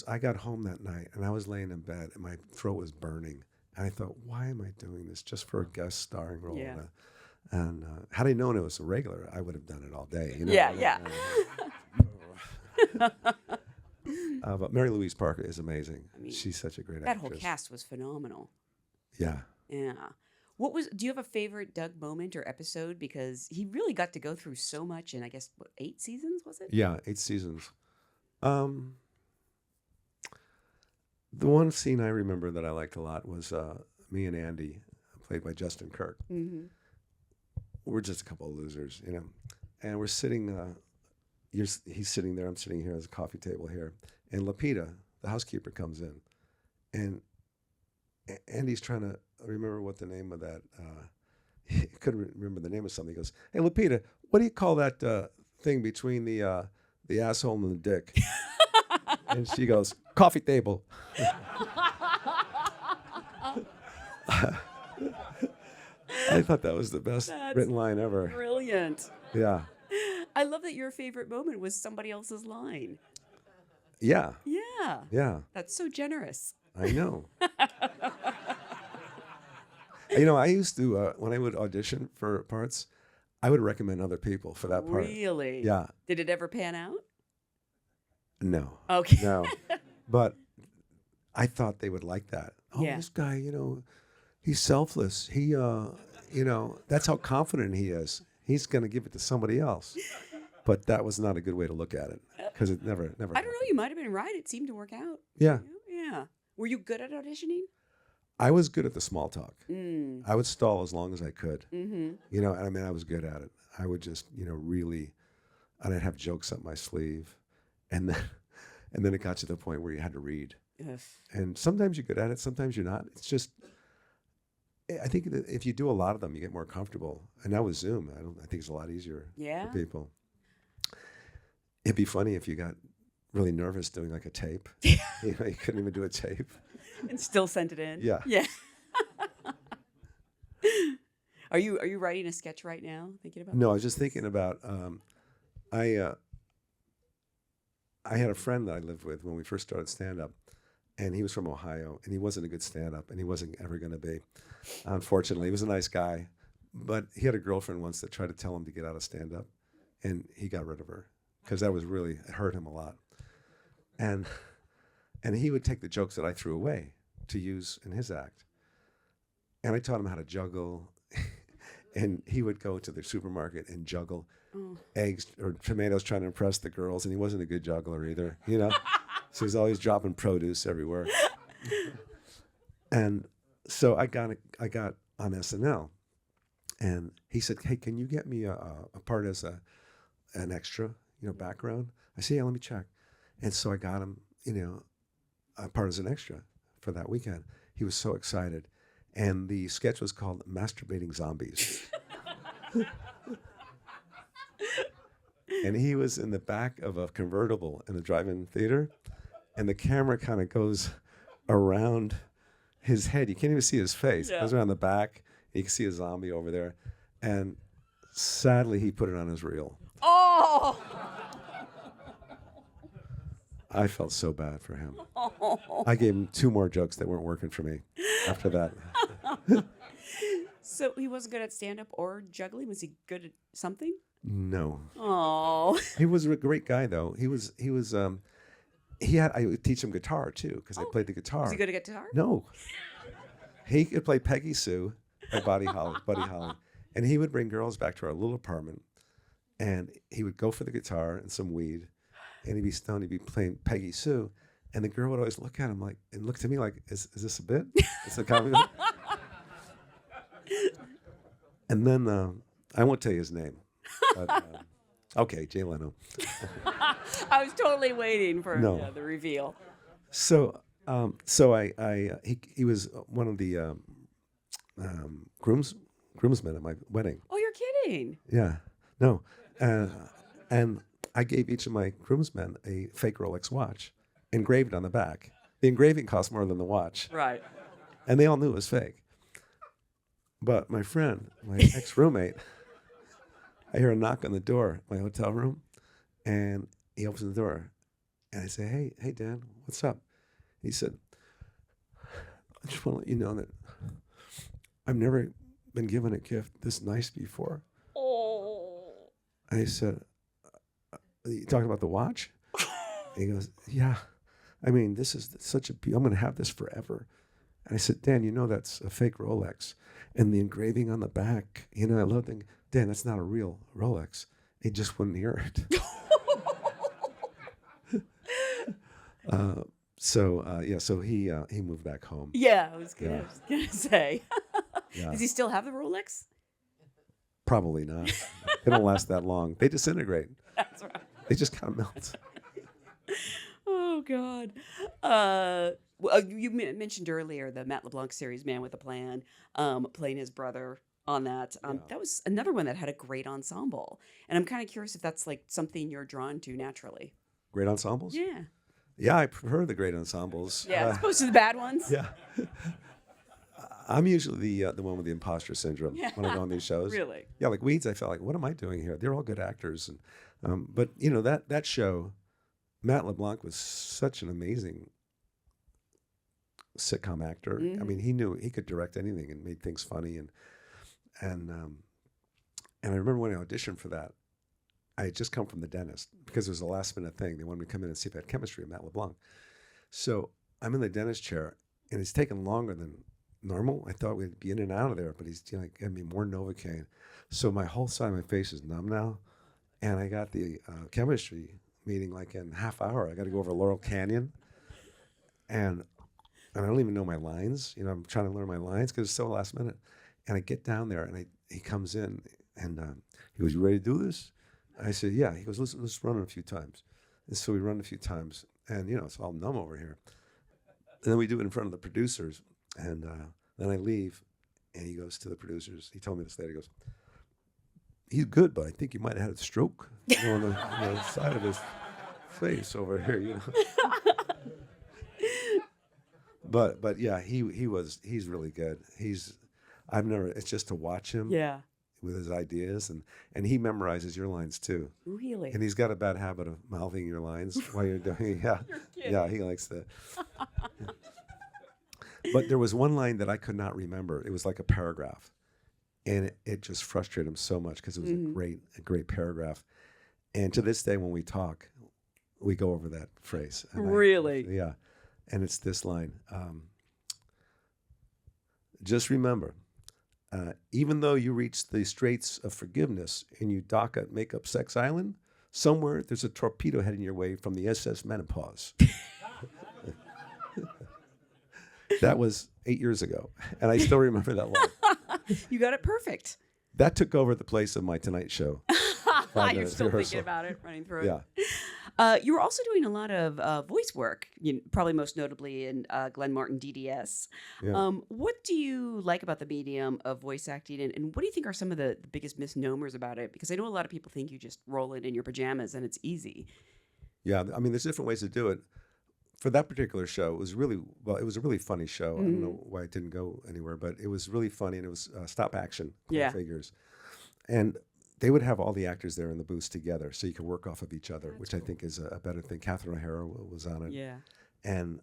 I got home that night, and I was laying in bed, and my throat was burning. And I thought, why am I doing this just for a guest starring role? Yeah. And had I known it was a regular, I would have done it all day. You know? Yeah. But Mary Louise Parker is amazing. I mean, she's such a great That actress. whole cast was phenomenal. Yeah. Yeah. Do you have a favorite Doug moment or episode? Because he really got to go through so much in, I guess, 8 seasons, was it? Yeah, 8 seasons. The one scene I remember that I liked a lot was me and Andy, played by Justin Kirk. Mm-hmm. We're just a couple of losers, you know. And we're sitting, he's sitting there, I'm sitting here, there's a coffee table here. And Lapita, the housekeeper, comes in. And Andy's trying to remember what the name of that, he couldn't remember the name of something. He goes, hey, Lapita, what do you call that thing between the asshole and the dick? And she goes, coffee table. I thought that was the best written line ever. Brilliant. Yeah. I love that your favorite moment was somebody else's line. Yeah. Yeah. Yeah. That's so generous. I know. You know, I used to, when I would audition for parts, I would recommend other people for that part. Really? Yeah. Did it ever pan out? No. Okay. No. But I thought they would like that. Oh, Yeah. this guy, you know, he's selfless. He, you know, that's how confident he is. He's going to give it to somebody else. But that was not a good way to look at it because it never. I don't know. You might have been right. It seemed to work out. Yeah. Yeah. Were you good at auditioning? I was good at the small talk. Mm. I would stall as long as I could. Mm-hmm. You know, I mean, I was good at it. I would just, you know, really, and I'd have jokes up my sleeve. And then it got to the point where you had to read. Yes. And sometimes you're good at it, sometimes you're not. It's just, I think that if you do a lot of them, you get more comfortable. And now with Zoom, I think it's a lot easier Yeah. for people. It'd be funny if you got really nervous doing like a tape. You know, you couldn't even do a tape. And still sent it in. Yeah. Yeah. Are you writing a sketch right now? Thinking about? No, I was just thinking about, I had a friend that I lived with when we first started stand-up, and he was from Ohio, and he wasn't a good stand-up, and he wasn't ever going to be. Unfortunately, he was a nice guy, but he had a girlfriend once that tried to tell him to get out of stand-up, and he got rid of her because that was really, it hurt him a lot. And he would take the jokes that I threw away to use in his act. And I taught him how to juggle, and he would go to the supermarket and juggle eggs or tomatoes trying to impress the girls, and he wasn't a good juggler either, you know? So he was always dropping produce everywhere. And so I got on SNL, and he said, hey, can you get me a part as an extra, you know, background? I said, yeah, let me check. And so I got him, you know, a part as an extra for that weekend. He was so excited. And the sketch was called Masturbating Zombies. And he was in the back of a convertible in a drive-in theater, and the camera kind of goes around his head. You can't even see his face. It goes around the back. You can see a zombie over there. And sadly, he put it on his reel. Oh. I felt so bad for him. I gave him 2 more jokes that weren't working for me after that. So he wasn't good at stand-up or juggling? Was he good at something? No. Oh. He was a great guy, though. I would teach him guitar, too, because I played the guitar. Was he good at guitar? No. He could play Peggy Sue by Buddy Holly. And he would bring girls back to our little apartment, and he would go for the guitar and some weed, and he'd be stoned. He'd be playing Peggy Sue, and the girl would always look at him like and look to me like, "Is this a bit? It's a comedy." And then I won't tell you his name. But, okay, Jay Leno. I was totally waiting for No. the reveal. So he was one of the groomsmen at my wedding. Oh, you're kidding. Yeah, no, and I gave each of my groomsmen a fake Rolex watch, engraved on the back. The engraving cost more than the watch, Right. and they all knew it was fake. But my friend, my ex-roommate, I hear a knock on the door, my hotel room, and he opens the door, and I say, "Hey, Dan, what's up?" He said, "I just want to let you know that I've never been given a gift this nice before." Oh. I said, "You talking about the watch?" He goes, "Yeah. I mean, this is such a I'm going to have this forever." And I said, "Dan, you know that's a fake Rolex. And the engraving on the back, I love thinking, Dan, that's not a real Rolex." He just wouldn't hear it. So he moved back home. Yeah, I was gonna say. Yeah. Does he still have the Rolex? Probably not. They don't last that long. They disintegrate. That's right. They just kind of melt. Oh God. You mentioned earlier the Matt LeBlanc series, Man with a Plan, playing his brother on that. That was another one that had a great ensemble, and I'm kind of curious if that's like something you're drawn to naturally. Great ensembles? Yeah. Yeah, I prefer the great ensembles. Yeah, as opposed to the bad ones. Yeah. I'm usually the one with the imposter syndrome when I go on these shows. Really? Yeah, like Weeds, I felt like, what am I doing here? They're all good actors. And but, that show, Matt LeBlanc was such an amazing sitcom actor. Mm-hmm. I mean, he knew he could direct anything and made things funny. And I remember when I auditioned for that, I had just come from the dentist because it was a last minute thing. They wanted me to come in and see if I had chemistry with Matt LeBlanc. So I'm in the dentist chair, and it's taken longer than normal. I thought we'd be in and out of there, but he's giving me more Novocaine. So my whole side of my face is numb now, and I got the chemistry meeting like in half hour. I got to go over Laurel Canyon, and I don't even know my lines. I'm trying to learn my lines because it's so last minute. And I get down there, and he comes in, and he goes, "You ready to do this?" I said, "Yeah." He goes, let's run it a few times. And so we run a few times, and it's all numb over here. And then we do it in front of the producers, and then I leave, and he goes to the producers. He told me this later. He goes, "He's good, but I think he might have had a stroke on the side of his face over here, But yeah, he's really good. It's just to watch him. Yeah. With his ideas, and he memorizes your lines too. Really? And he's got a bad habit of mouthing your lines while you're doing. Yeah, he likes that. But there was one line that I could not remember. It was like a paragraph, and it just frustrated him so much because it was a great paragraph. And to this day, when we talk, we go over that phrase. And really? Yeah, and it's this line. Just remember. Even though you reach the Straits of Forgiveness and you dock at Makeup Sex Island, somewhere there's a torpedo heading your way from the SS Menopause. That was 8 years ago, and I still remember that line. You got it perfect. That took over the place of my Tonight Show. You're still thinking about it, running through Yeah. it. You were also doing a lot of voice work, probably most notably in Glenn Martin DDS. Yeah. What do you like about the medium of voice acting, and what do you think are some of the biggest misnomers about it? Because I know a lot of people think you just roll in your pajamas and it's easy. Yeah, I mean, there's different ways to do it. For that particular show, it was a really funny show. I don't know why it didn't go anywhere, but it was really funny, and it was stop action figures. And they would have all the actors there in the booths together, so you could work off of each other, which I think is a better thing. Catherine O'Hara was on it. Yeah. And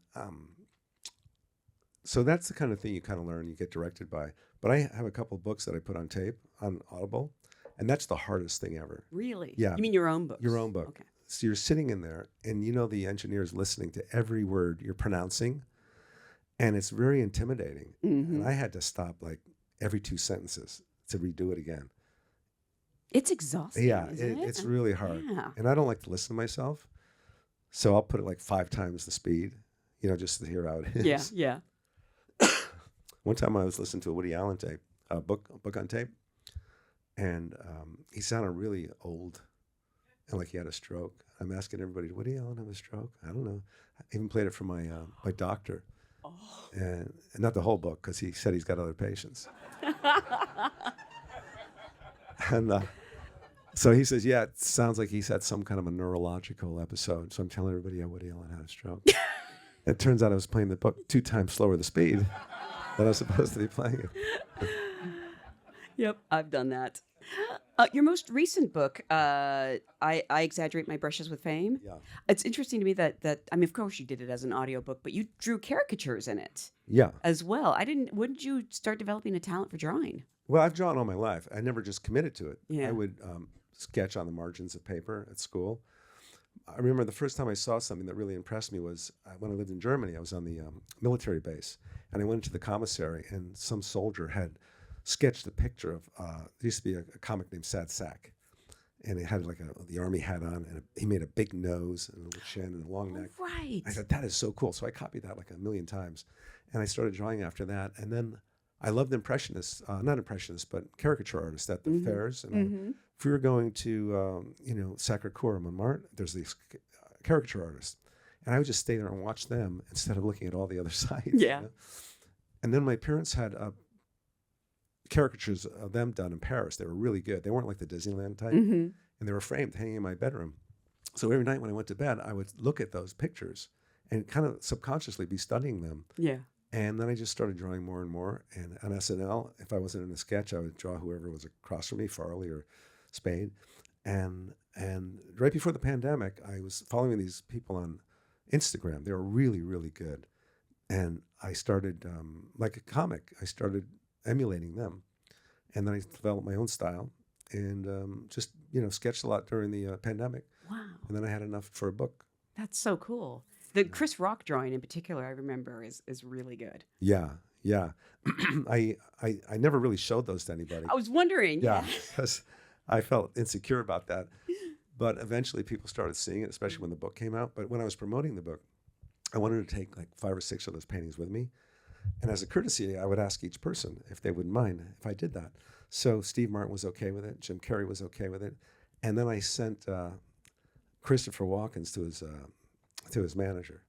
so that's the kind of thing you kind of learn, you get directed by. But I have a couple of books that I put on tape on Audible, and that's the hardest thing ever. Really? Yeah. You mean your own books? Your own book. Okay. So you're sitting in there, and the engineer's listening to every word you're pronouncing, and it's very intimidating. Mm-hmm. And I had to stop like every 2 sentences to redo it again. It's exhausting. Yeah, isn't it? it's really hard. Yeah. And I don't like to listen to myself. So I'll put it like 5 times the speed, just to hear how it is. Yeah. One time I was listening to a Woody Allen tape, a book on tape, and he sounded really old and like he had a stroke. I'm asking everybody, did Woody Allen have a stroke? I don't know. I even played it for my doctor. Oh. And not the whole book, because he said he's got other patients. And so he says, yeah, it sounds like he's had some kind of a neurological episode. So I'm telling everybody, yeah, Woody Allen had a stroke. It turns out I was playing the book 2 times slower the speed that I was supposed to be playing it. Yep, I've done that. Your most recent book, I Exaggerate My Brushes with Fame. Yeah. It's interesting to me that I mean, of course you did it as an audiobook, but you drew caricatures in it Yeah. as well. When did you start developing a talent for drawing? Well, I've drawn all my life. I never just committed to it. Yeah. I would sketch on the margins of paper at school. I remember the first time I saw something that really impressed me was when I lived in Germany. I was on the military base, and I went into the commissary, and some soldier had sketched a picture of, there used to be a comic named Sad Sack, and it had like the army hat on, and he made a big nose and a little chin and a long neck. Right. I thought, that is so cool. So I copied that like 1,000,000 times, and I started drawing after that. And then I loved impressionists, not impressionists, but caricature artists at the fairs. And if we were going to, Sacré-Cœur, Montmartre, there's these caricature artists. And I would just stay there and watch them instead of looking at all the other sites. Yeah. And then my parents had caricatures of them done in Paris. They were really good. They weren't like the Disneyland type. And they were framed, hanging in my bedroom. So every night when I went to bed, I would look at those pictures and kind of subconsciously be studying them. Yeah. And then I just started drawing more and more. And on SNL, if I wasn't in a sketch, I would draw whoever was across from me, Farley or Spade. And right before the pandemic, I was following these people on Instagram. They were really, really good. And I started, like a comic, I started emulating them. And then I developed my own style and just, sketched a lot during the pandemic. Wow. And then I had enough for a book. That's so cool. The Chris Rock drawing in particular, I remember, is really good. Yeah. I never really showed those to anybody. I was wondering. Yeah, because I felt insecure about that. But eventually people started seeing it, especially when the book came out. But when I was promoting the book, I wanted to take like 5 or 6 of those paintings with me. And as a courtesy, I would ask each person if they wouldn't mind if I did that. So Steve Martin was okay with it. Jim Carrey was okay with it. And then I sent Christopher Walken to his manager.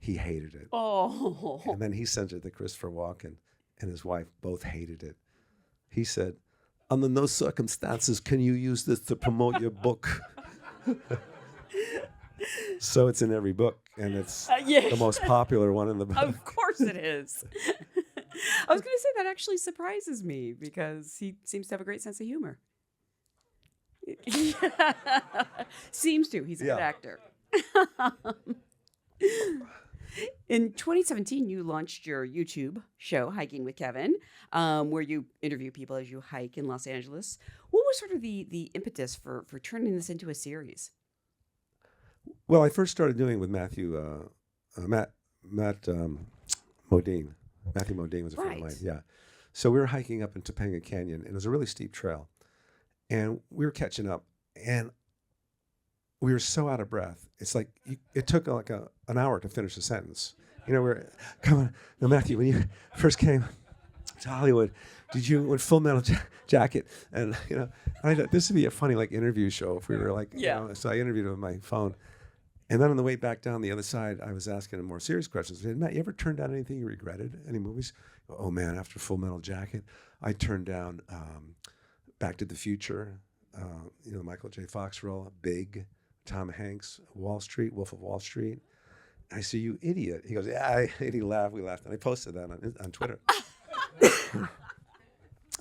He hated it. Oh. And then he sent it to Christopher Walken and his wife both hated it. He said, under no circumstances can you use this to promote your book. So it's in every book, and it's the most popular one in the book. Of course it is. I was going to say that actually surprises me because he seems to have a great sense of humor. Seems to. He's a good actor. In 2017, you launched your YouTube show, Hiking with Kevin, where you interview people as you hike in Los Angeles. What was sort of the impetus for turning this into a series? Well, I first started doing it with Matt Modine. Matthew Modine was a friend of mine. Yeah. So we were hiking up in Topanga Canyon, and it was a really steep trail. And we were catching up, and we were so out of breath. It's like it took like an hour to finish a sentence. We're come on. Now, Matthew, when you first came to Hollywood, did you with Full Metal Jacket? And I thought this would be a funny like interview show if we were like, So I interviewed him on my phone, and then on the way back down the other side, I was asking him more serious questions. I said, Matt, you ever turned down anything you regretted? Any movies? Oh man, after Full Metal Jacket, I turned down Back to the Future. Michael J. Fox role, Big. Tom Hanks, Wall Street, Wolf of Wall Street. I say, you idiot. He goes, yeah, and he laughed. We laughed. And I posted that on Twitter.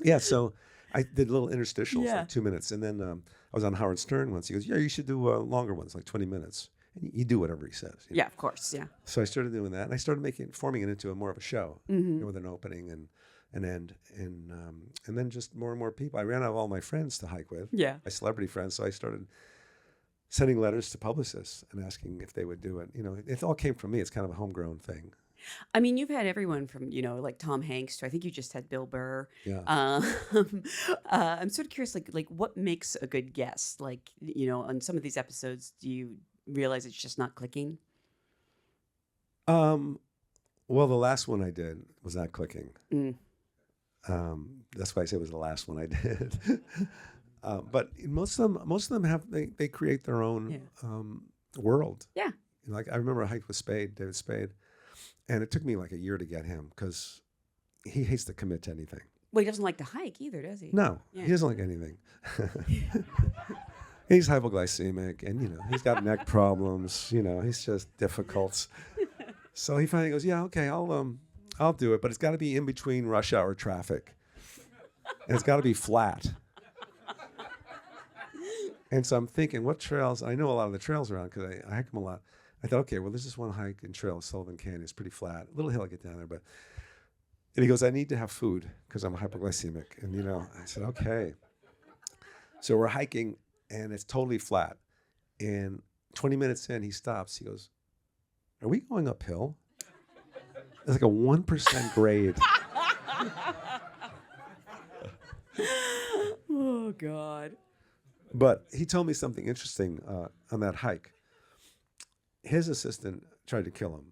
Yeah, so I did little interstitials, like 2 minutes. And then I was on Howard Stern once. He goes, yeah, you should do longer ones, like 20 minutes. And you do whatever he says. Yeah, of course, yeah. So I started doing that. And I started forming it into more of a show, with an opening and an end. And then just more and more people. I ran out of all my friends to hike with. Yeah. My celebrity friends. So I started sending letters to publicists and asking if they would do it. It all came from me. It's kind of a homegrown thing. I mean, you've had everyone from, like Tom Hanks to I think you just had Bill Burr. Yeah. I'm sort of curious, like what makes a good guest? Like, on some of these episodes, do you realize it's just not clicking? Well, the last one I did was not clicking. Mm. That's why I say it was the last one I did. But most of them have they create their own world. Yeah. Like I remember I hiked with David Spade, and it took me like a year to get him because he hates to commit to anything. Well, he doesn't like to hike either, does he? No, Yeah. he doesn't like anything. He's hypoglycemic, and he's got neck problems. He's just difficult. So he finally goes, "Yeah, okay, I'll do it, but it's got to be in between rush hour traffic, and it's got to be flat." And so I'm thinking, what trails? I know a lot of the trails around because I hike them a lot. I thought, okay, well, there's this one hike and trail, Sullivan Canyon. It's pretty flat, little hill I get down there, but. And he goes, I need to have food because I'm hypoglycemic. And, I said, okay. So we're hiking, and it's totally flat. And 20 minutes in, he stops. He goes, are we going uphill? It's like a 1% grade. Oh, God. But he told me something interesting on that hike. His assistant tried to kill him.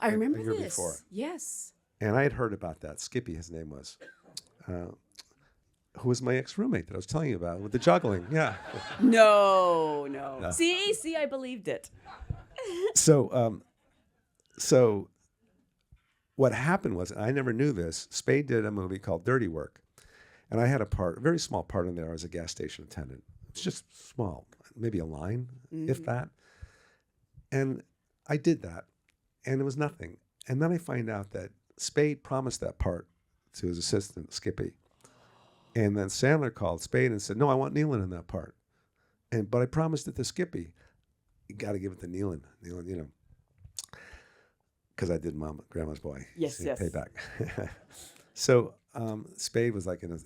I remember a year this. before. Yes. And I had heard about that. Skippy, his name was. Who was my ex-roommate that I was telling you about with the juggling. Yeah. No. No. See, I believed it. So what happened was, I never knew this, Spade did a movie called Dirty Work. And I had a very small part in there as a gas station attendant. It's just small, maybe a line, if that. And I did that, and it was nothing. And then I find out that Spade promised that part to his assistant, Skippy. And then Sandler called Spade and said, no, I want Nealon in that part. But I promised it to Skippy. You got to give it to Nealon. Nealon, because I did Grandma's Boy. Yes. Payback. So Spade was like in a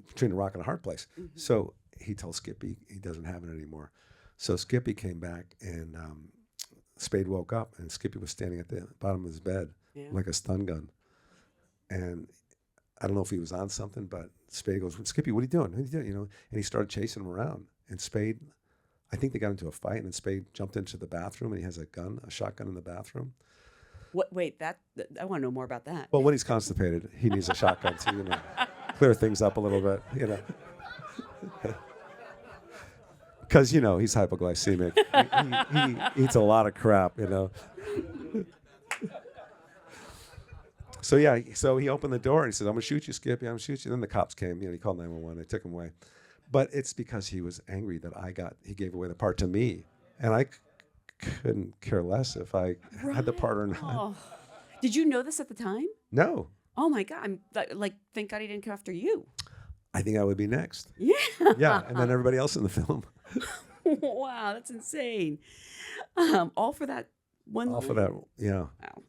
between a rock and a hard place. Mm-hmm. So he told Skippy he doesn't have it anymore. So Skippy came back, and Spade woke up, and Skippy was standing at the bottom of his bed like a stun gun. And I don't know if he was on something, but Spade goes, Skippy, what are you doing? What are you doing? And he started chasing him around. And Spade, I think they got into a fight, and then Spade jumped into the bathroom, and he has a shotgun in the bathroom. What? Wait, I want to know more about that. Well, when he's constipated, he needs a shotgun to, clear things up a little bit, Because, he's hypoglycemic. He eats a lot of crap, So he opened the door and he said, I'm going to shoot you, Skippy. I'm going to shoot you. Then the cops came. He called 911. They took him away. But it's because he was angry that he gave away the part to me. And I couldn't care less if I had the part or not. Oh. Did you know this at the time? No. Oh, my God. I'm thank God he didn't come after you. I think I would be next. Yeah. Yeah, and then everybody else in the film. Wow, that's insane. All for that one. All for that, yeah. Wow.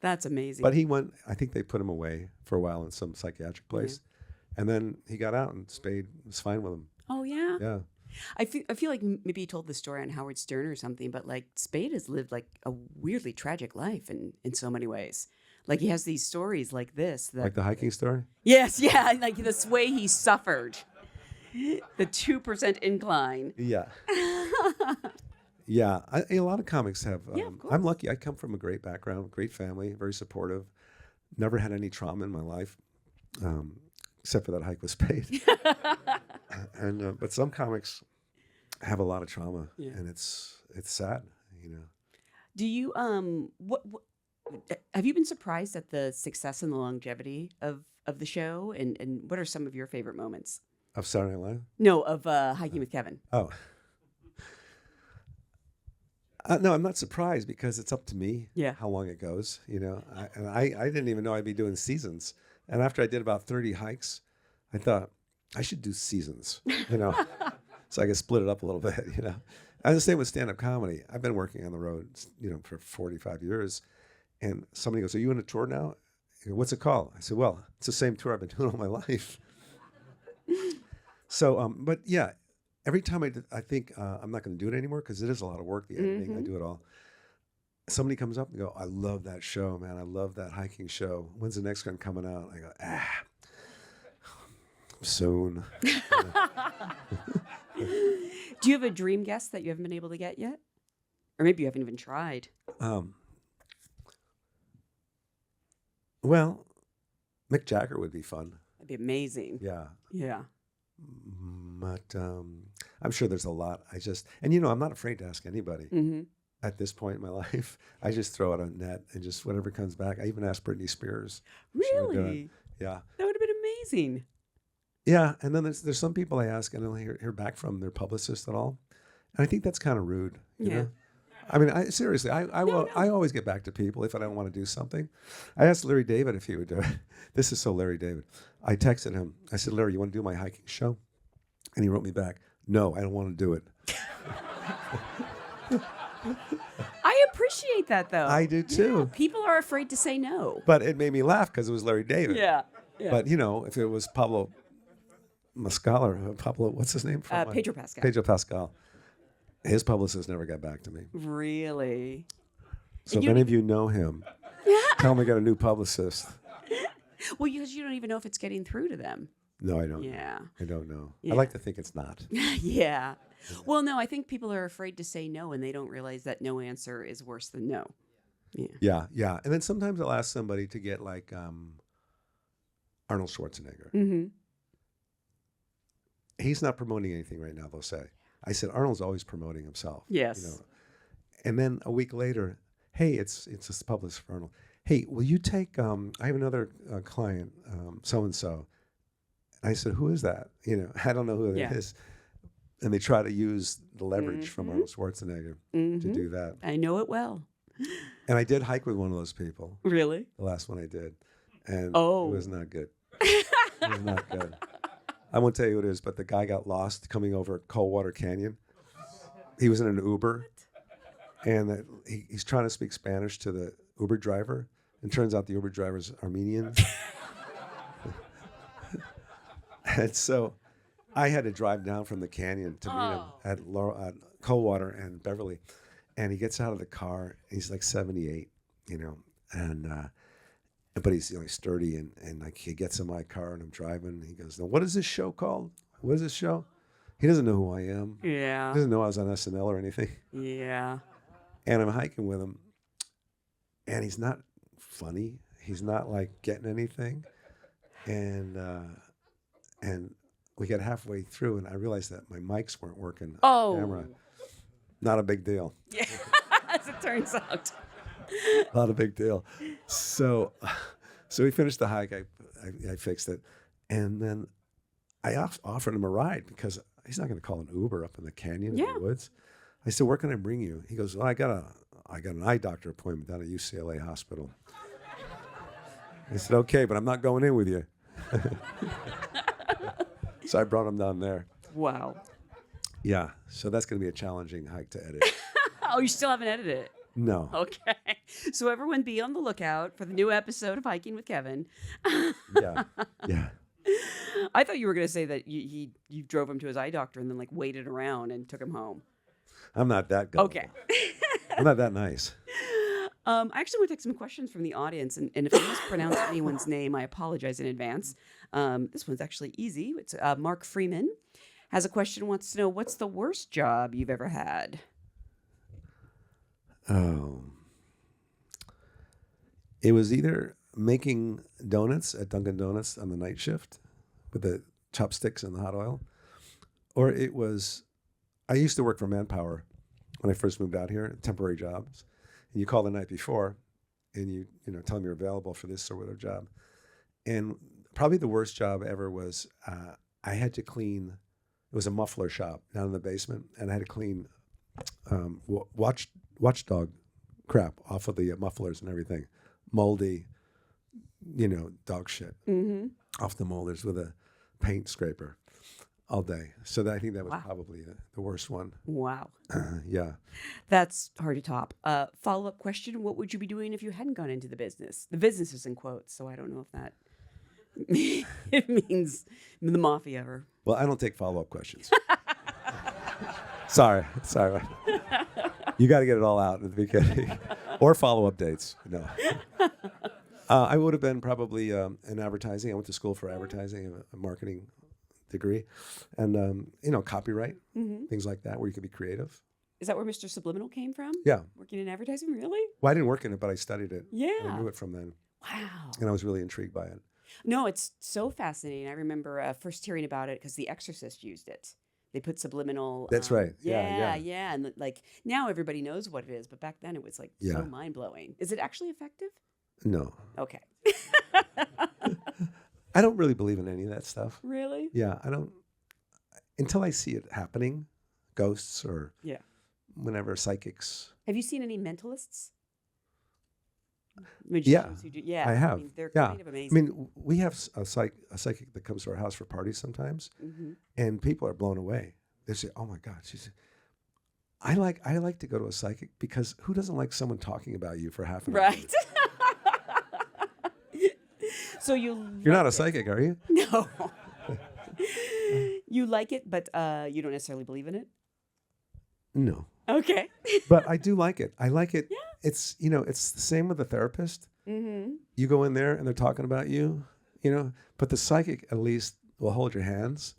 That's amazing. But he went, I think they put him away for a while in some psychiatric place. Yeah. And then he got out, and Spade was fine with him. Oh, yeah? Yeah. I feel like maybe you told the story on Howard Stern or something, but Spade has lived a weirdly tragic life in so many ways. He has these stories like this. Like the hiking story? Yes, yeah. This way he suffered. The 2% incline. Yeah. Yeah. A lot of comics have. Of course. I'm lucky. I come from a great background, great family, very supportive. Never had any trauma in my life, except for that hike with Spade. But some comics have a lot of trauma, and it's sad, Do you what have you been surprised at the success and the longevity of the show, and what are some of your favorite moments? Of Saturday Night Live? No, of Hiking with Kevin. Oh. No, I'm not surprised because it's up to me how long it goes, I didn't even know I'd be doing seasons. And after I did about 30 hikes, I thought I should do seasons, so I could split it up a little bit, And the same with stand-up comedy. I've been working on the road, for 45 years. And somebody goes, are you on a tour now? I go, what's it called? I said, well, it's the same tour I've been doing all my life. So, but yeah, every time I think I'm not going to do it anymore because it is a lot of work, the editing, I do it all. Somebody comes up and go, I love that show, man. I love that hiking show. When's the next one coming out? I go, soon. Do you have a dream guest that you haven't been able to get yet? Or maybe you haven't even tried. Well, Mick Jagger would be fun. That'd be amazing. Yeah. Yeah. But I'm sure there's a lot. I'm not afraid to ask anybody Mm-hmm. at this point in my life. I just throw it on net and just whatever comes back. I even asked Britney Spears. if she would do it. Really? Yeah. That would have been amazing. Yeah. And then there's some people I ask and I don't hear back from their publicist at all. And I think that's kind of rude. You Yeah. know? I mean, seriously, I always get back to people if I don't want to do something. I asked Larry David if he would do it. This is so Larry David. I texted him. I said, Larry, you want to do my hiking show? And he wrote me back, no, I don't want to do it. I appreciate that, though. I do too. Yeah, people are afraid to say no. But it made me laugh because it was Larry David. Yeah. But, if it was Pablo Mascala, what's his name? Pedro Pascal. Pedro Pascal. His publicist never got back to me. Really? So if any of you know him, tell him I got a new publicist. Well, because you don't even know if it's getting through to them. No, I don't. Yeah. I don't know. Yeah. I like to think it's not. Yeah. Well, no, I think people are afraid to say no, and they don't realize that no answer is worse than no. Yeah. Yeah. And then sometimes I'll ask somebody to get like Arnold Schwarzenegger. Mm-hmm. He's not promoting anything right now, they'll say. I said, Arnold's always promoting himself. Yes. And then a week later, hey, it's a publicist for Arnold. Hey, will you take, I have another client, so-and-so. I said, who is that? I don't know who it is. And they try to use the leverage from Arnold Schwarzenegger to do that. I know it well. And I did hike with one of those people. Really? The last one I did. And it was not good. It was not good. I won't tell you who it is, but the guy got lost coming over Coldwater Canyon. He was in an Uber, and he's trying to speak Spanish to the Uber driver, and turns out the Uber driver's Armenian. And so I had to drive down from the canyon to meet him at Coldwater and Beverly. And he gets out of the car. He's like 78, and but he's sturdy and like he gets in my car and I'm driving. And he goes, "Now, what is this show called? What is this show?" He doesn't know who I am. Yeah. He doesn't know I was on SNL or anything. Yeah. And I'm hiking with him, and he's not funny. He's not like getting anything, and we got halfway through, and I realized that my mics weren't working. Oh. Camera. Not a big deal. Yeah. As it turns out. Not a big deal. So we finished the hike. I fixed it, and then I offered him a ride because he's not going to call an Uber up in the canyon in the woods. I said, "Where can I bring you?" He goes, "Well, I got an eye doctor appointment down at UCLA Hospital." I said, "Okay, but I'm not going in with you." So I brought him down there. Wow. Yeah. So that's going to be a challenging hike to edit. Oh, you still haven't edited it? No. Okay. So everyone be on the lookout for the new episode of Hiking with Kevin. Yeah. I thought you were going to say that you drove him to his eye doctor and then like waited around and took him home. I'm not that good. Okay. I'm not that nice. I actually want to take some questions from the audience, and if I mispronounce anyone's name, I apologize in advance. This one's actually easy. It's Mark Freeman has a question, wants to know, what's the worst job you've ever had? Oh. It was either making donuts at Dunkin' Donuts on the night shift with the chopsticks and the hot oil, or it was, I used to work for Manpower when I first moved out here, temporary jobs. And you call the night before and you tell them you're available for this or whatever job. And probably the worst job ever was I had to clean, it was a muffler shop down in the basement, and I had to clean watchdog crap off of the mufflers and everything. Moldy, dog shit off the molders with a paint scraper all day. So I think that was probably the worst one. Wow. Yeah. That's hard to top. Follow-up question, what would you be doing if you hadn't gone into the business? The business is in quotes, so I don't know if that it means the mafia or... Well, I don't take follow-up questions. Sorry. You got to get it all out at the beginning. Or follow-up dates. No. I would have been probably in advertising. I went to school for advertising, a marketing degree, and copyright, things like that, where you could be creative. Is that where Mr. Subliminal came from? Yeah. Working in advertising, really? Well, I didn't work in it, but I studied it. Yeah. I knew it from then. Wow. And I was really intrigued by it. No, it's so fascinating. I remember first hearing about it because The Exorcist used it. They put subliminal. That's right. Yeah. And like now everybody knows what it is, but back then it was like so mind blowing. Is it actually effective? No. Okay. I don't really believe in any of that stuff. Really? Yeah, I don't. Until I see it happening, ghosts or whenever psychics. Have you seen any mentalists? Yeah, who do, yeah. I have. I mean, they're yeah. kind of amazing. I mean, we have a psychic that comes to our house for parties sometimes, and people are blown away. They say, "Oh my God!" She said, "I like to go to a psychic because who doesn't like someone talking about you for half an hour?" Right. So you're not a psychic, are you? No. You like it, but you don't necessarily believe in it? No. Okay. But I do like it. I like it. Yeah. It's, it's the same with a therapist. Mm-hmm. You go in there and they're talking about you, but the psychic at least will hold your hands,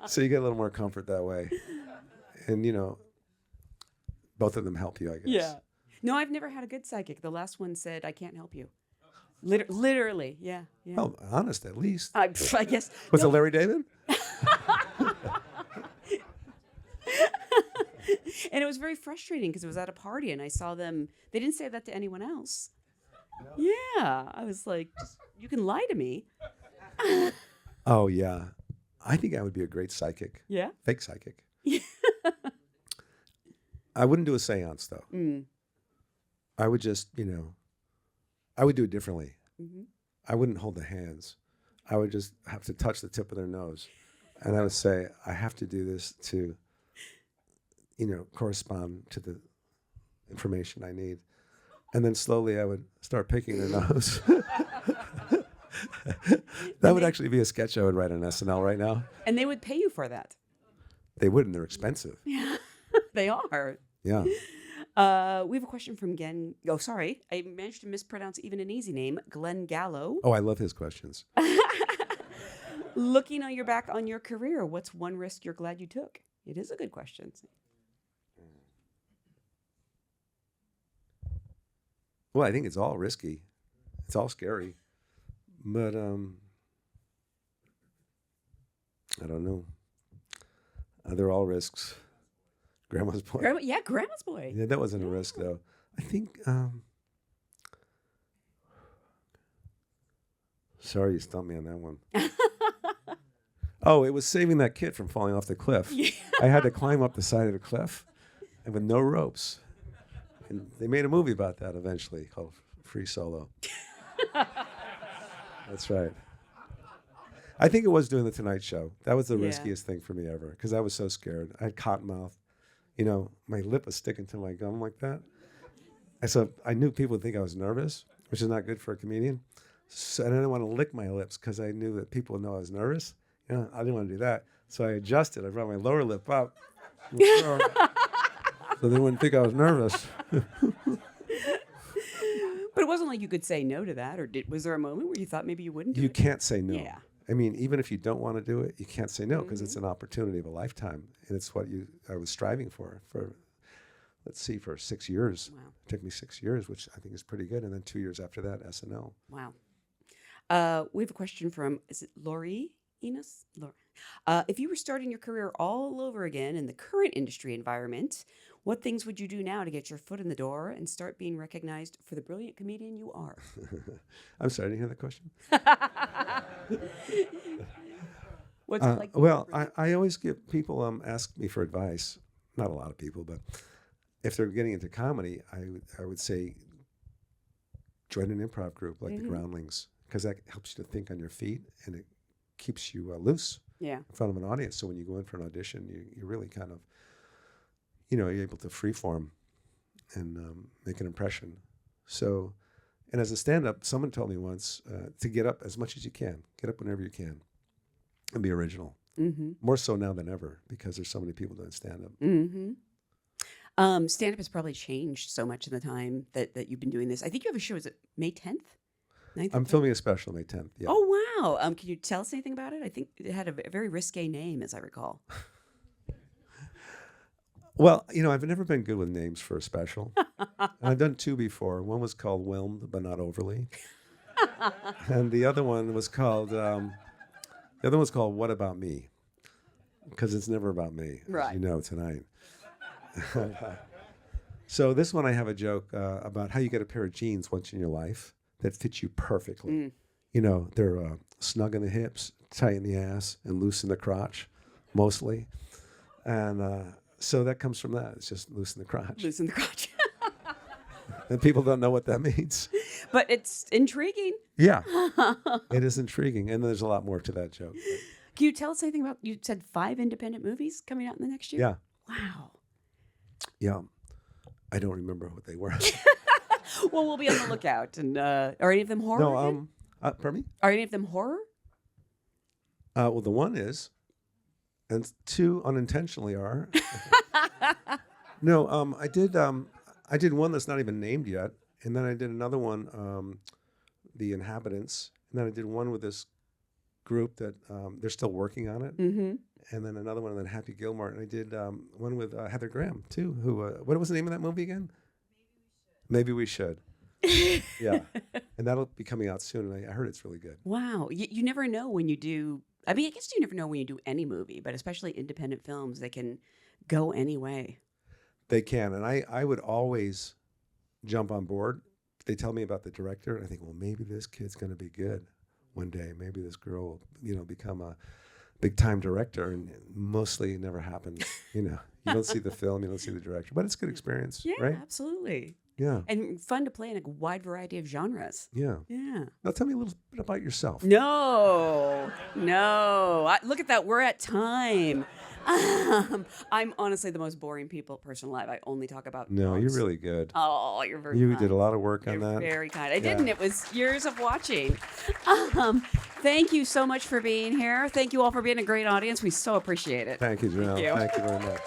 so you get a little more comfort that way. And, both of them help you, I guess. Yeah. No, I've never had a good psychic. The last one said, I can't help you. Literally. Yeah. Oh, honest, at least. I guess. Was it Larry David? And it was very frustrating because it was at a party and I saw them. They didn't say that to anyone else. No. Yeah. I was like, you can lie to me. Oh, yeah. I think I would be a great psychic. Yeah. Fake psychic. I wouldn't do a seance, though. Mm. I would just, I would do it differently. Mm-hmm. I wouldn't hold the hands. I would just have to touch the tip of their nose. And I would say, I have to do this to, correspond to the information I need. And then slowly I would start picking their nose. That would actually be a sketch I would write on SNL right now. And they would pay you for that. They wouldn't. They're expensive. Yeah, they are. Yeah. We have a question from Gen. Oh, sorry. I managed to mispronounce even an easy name. Glenn Gallo. Oh, I love his questions. Looking on your back on your career, what's one risk you're glad you took? It is a good question. Well, I think it's all risky. It's all scary. But I don't know. They're all risks. Grandma's Boy. Grandma's Boy. Yeah, that wasn't a risk, though. I think... Sorry, you stumped me on that one. Oh, it was saving that kid from falling off the cliff. Yeah. I had to climb up the side of the cliff and with no ropes. And they made a movie about that eventually called Free Solo. That's right. I think it was doing the Tonight Show. That was the riskiest thing for me ever because I was so scared. I had cotton mouth. My lip was sticking to my gum like that. And so I knew people would think I was nervous, which is not good for a comedian. So I didn't want to lick my lips because I knew that people would know I was nervous. I didn't want to do that. So I adjusted. I brought my lower lip up. So they wouldn't think I was nervous. But it wasn't like you could say no to that, or was there a moment where you thought maybe you wouldn't do it? You can't say no. Yeah. I mean, even if you don't want to do it, you can't say no because it's an opportunity of a lifetime, and it's what I was striving for 6 years. Wow. It took me 6 years, which I think is pretty good, and then 2 years after that, SNL. Wow. We have a question from, is it Lori Enos? Laura. If you were starting your career all over again in the current industry environment, what things would you do now to get your foot in the door and start being recognized for the brilliant comedian you are? I'm sorry, I didn't hear the question. What's it like? Well, I always give people ask me for advice. Not a lot of people, but if they're getting into comedy, I would say join an improv group like the Groundlings because that helps you to think on your feet and it keeps you loose in front of an audience. So when you go in for an audition, you really kind of, you're able to freeform and make an impression. So, and as a stand-up, someone told me once to get up as much as you can. Get up whenever you can and be original. Mm-hmm. More so now than ever because there's so many people doing stand-up. Mm-hmm. Stand-up has probably changed so much in the time that you've been doing this. I think you have a show, is it May 10th? I'm filming a special May 10th. Yeah. Oh, wow. Can you tell us anything about it? I think it had a very risque name, as I recall. Well, I've never been good with names for a special. And I've done 2 before. One was called Whelmed, but not overly. And the other one was called What About Me? Because it's never about me, Right. as you know tonight. So this one I have a joke about how you get a pair of jeans once in your life that fit you perfectly. They're snug in the hips, tight in the ass, and loose in the crotch, mostly. And so that comes from that. It's just loose in the crotch. Loose in the crotch. And people don't know what that means. But it's intriguing. Yeah, it is intriguing. And there's a lot more to that joke. Can you tell us anything about, you said 5 independent movies coming out in the next year? Yeah. Wow. Yeah. I don't remember what they were. Well, we'll be on the lookout. And are any of them horror? No, pardon me? Are any of them horror? Well, the one is, and 2 unintentionally are. No, I did one that's not even named yet, and then I did another one, The Inhabitants, and then I did one with this group that they're still working on it, Mm-hmm. and then another one, and then Happy Gilmore, and I did one with Heather Graham too. Who? What was the name of that movie again? Maybe We Should. Yeah, and that'll be coming out soon, and I heard it's really good. Wow. You never know when you do. I mean, I guess you never know when you do any movie, but especially independent films, they can go any way. They can, and I would always jump on board. They tell me about the director, and I think, well, maybe this kid's going to be good one day. Maybe this girl will, become a big-time director, and mostly it never happens. You don't see the film, you don't see the director, but it's a good experience, Yeah, right? absolutely. Yeah, And fun to play in a wide variety of genres. yeah. Yeah. Now tell me a little bit about yourself. No. Look at that. We're at time. I'm honestly the most boring person alive. I only talk about No, you're dogs. really good. Oh, you're very You kind. did a lot of work on You're that. very kind. I Yeah. didn't. It was years of watching. Thank you so much for being here. Thank you all for being a great audience. We so appreciate it. Thank you, Jenelle. you. Thank you very much.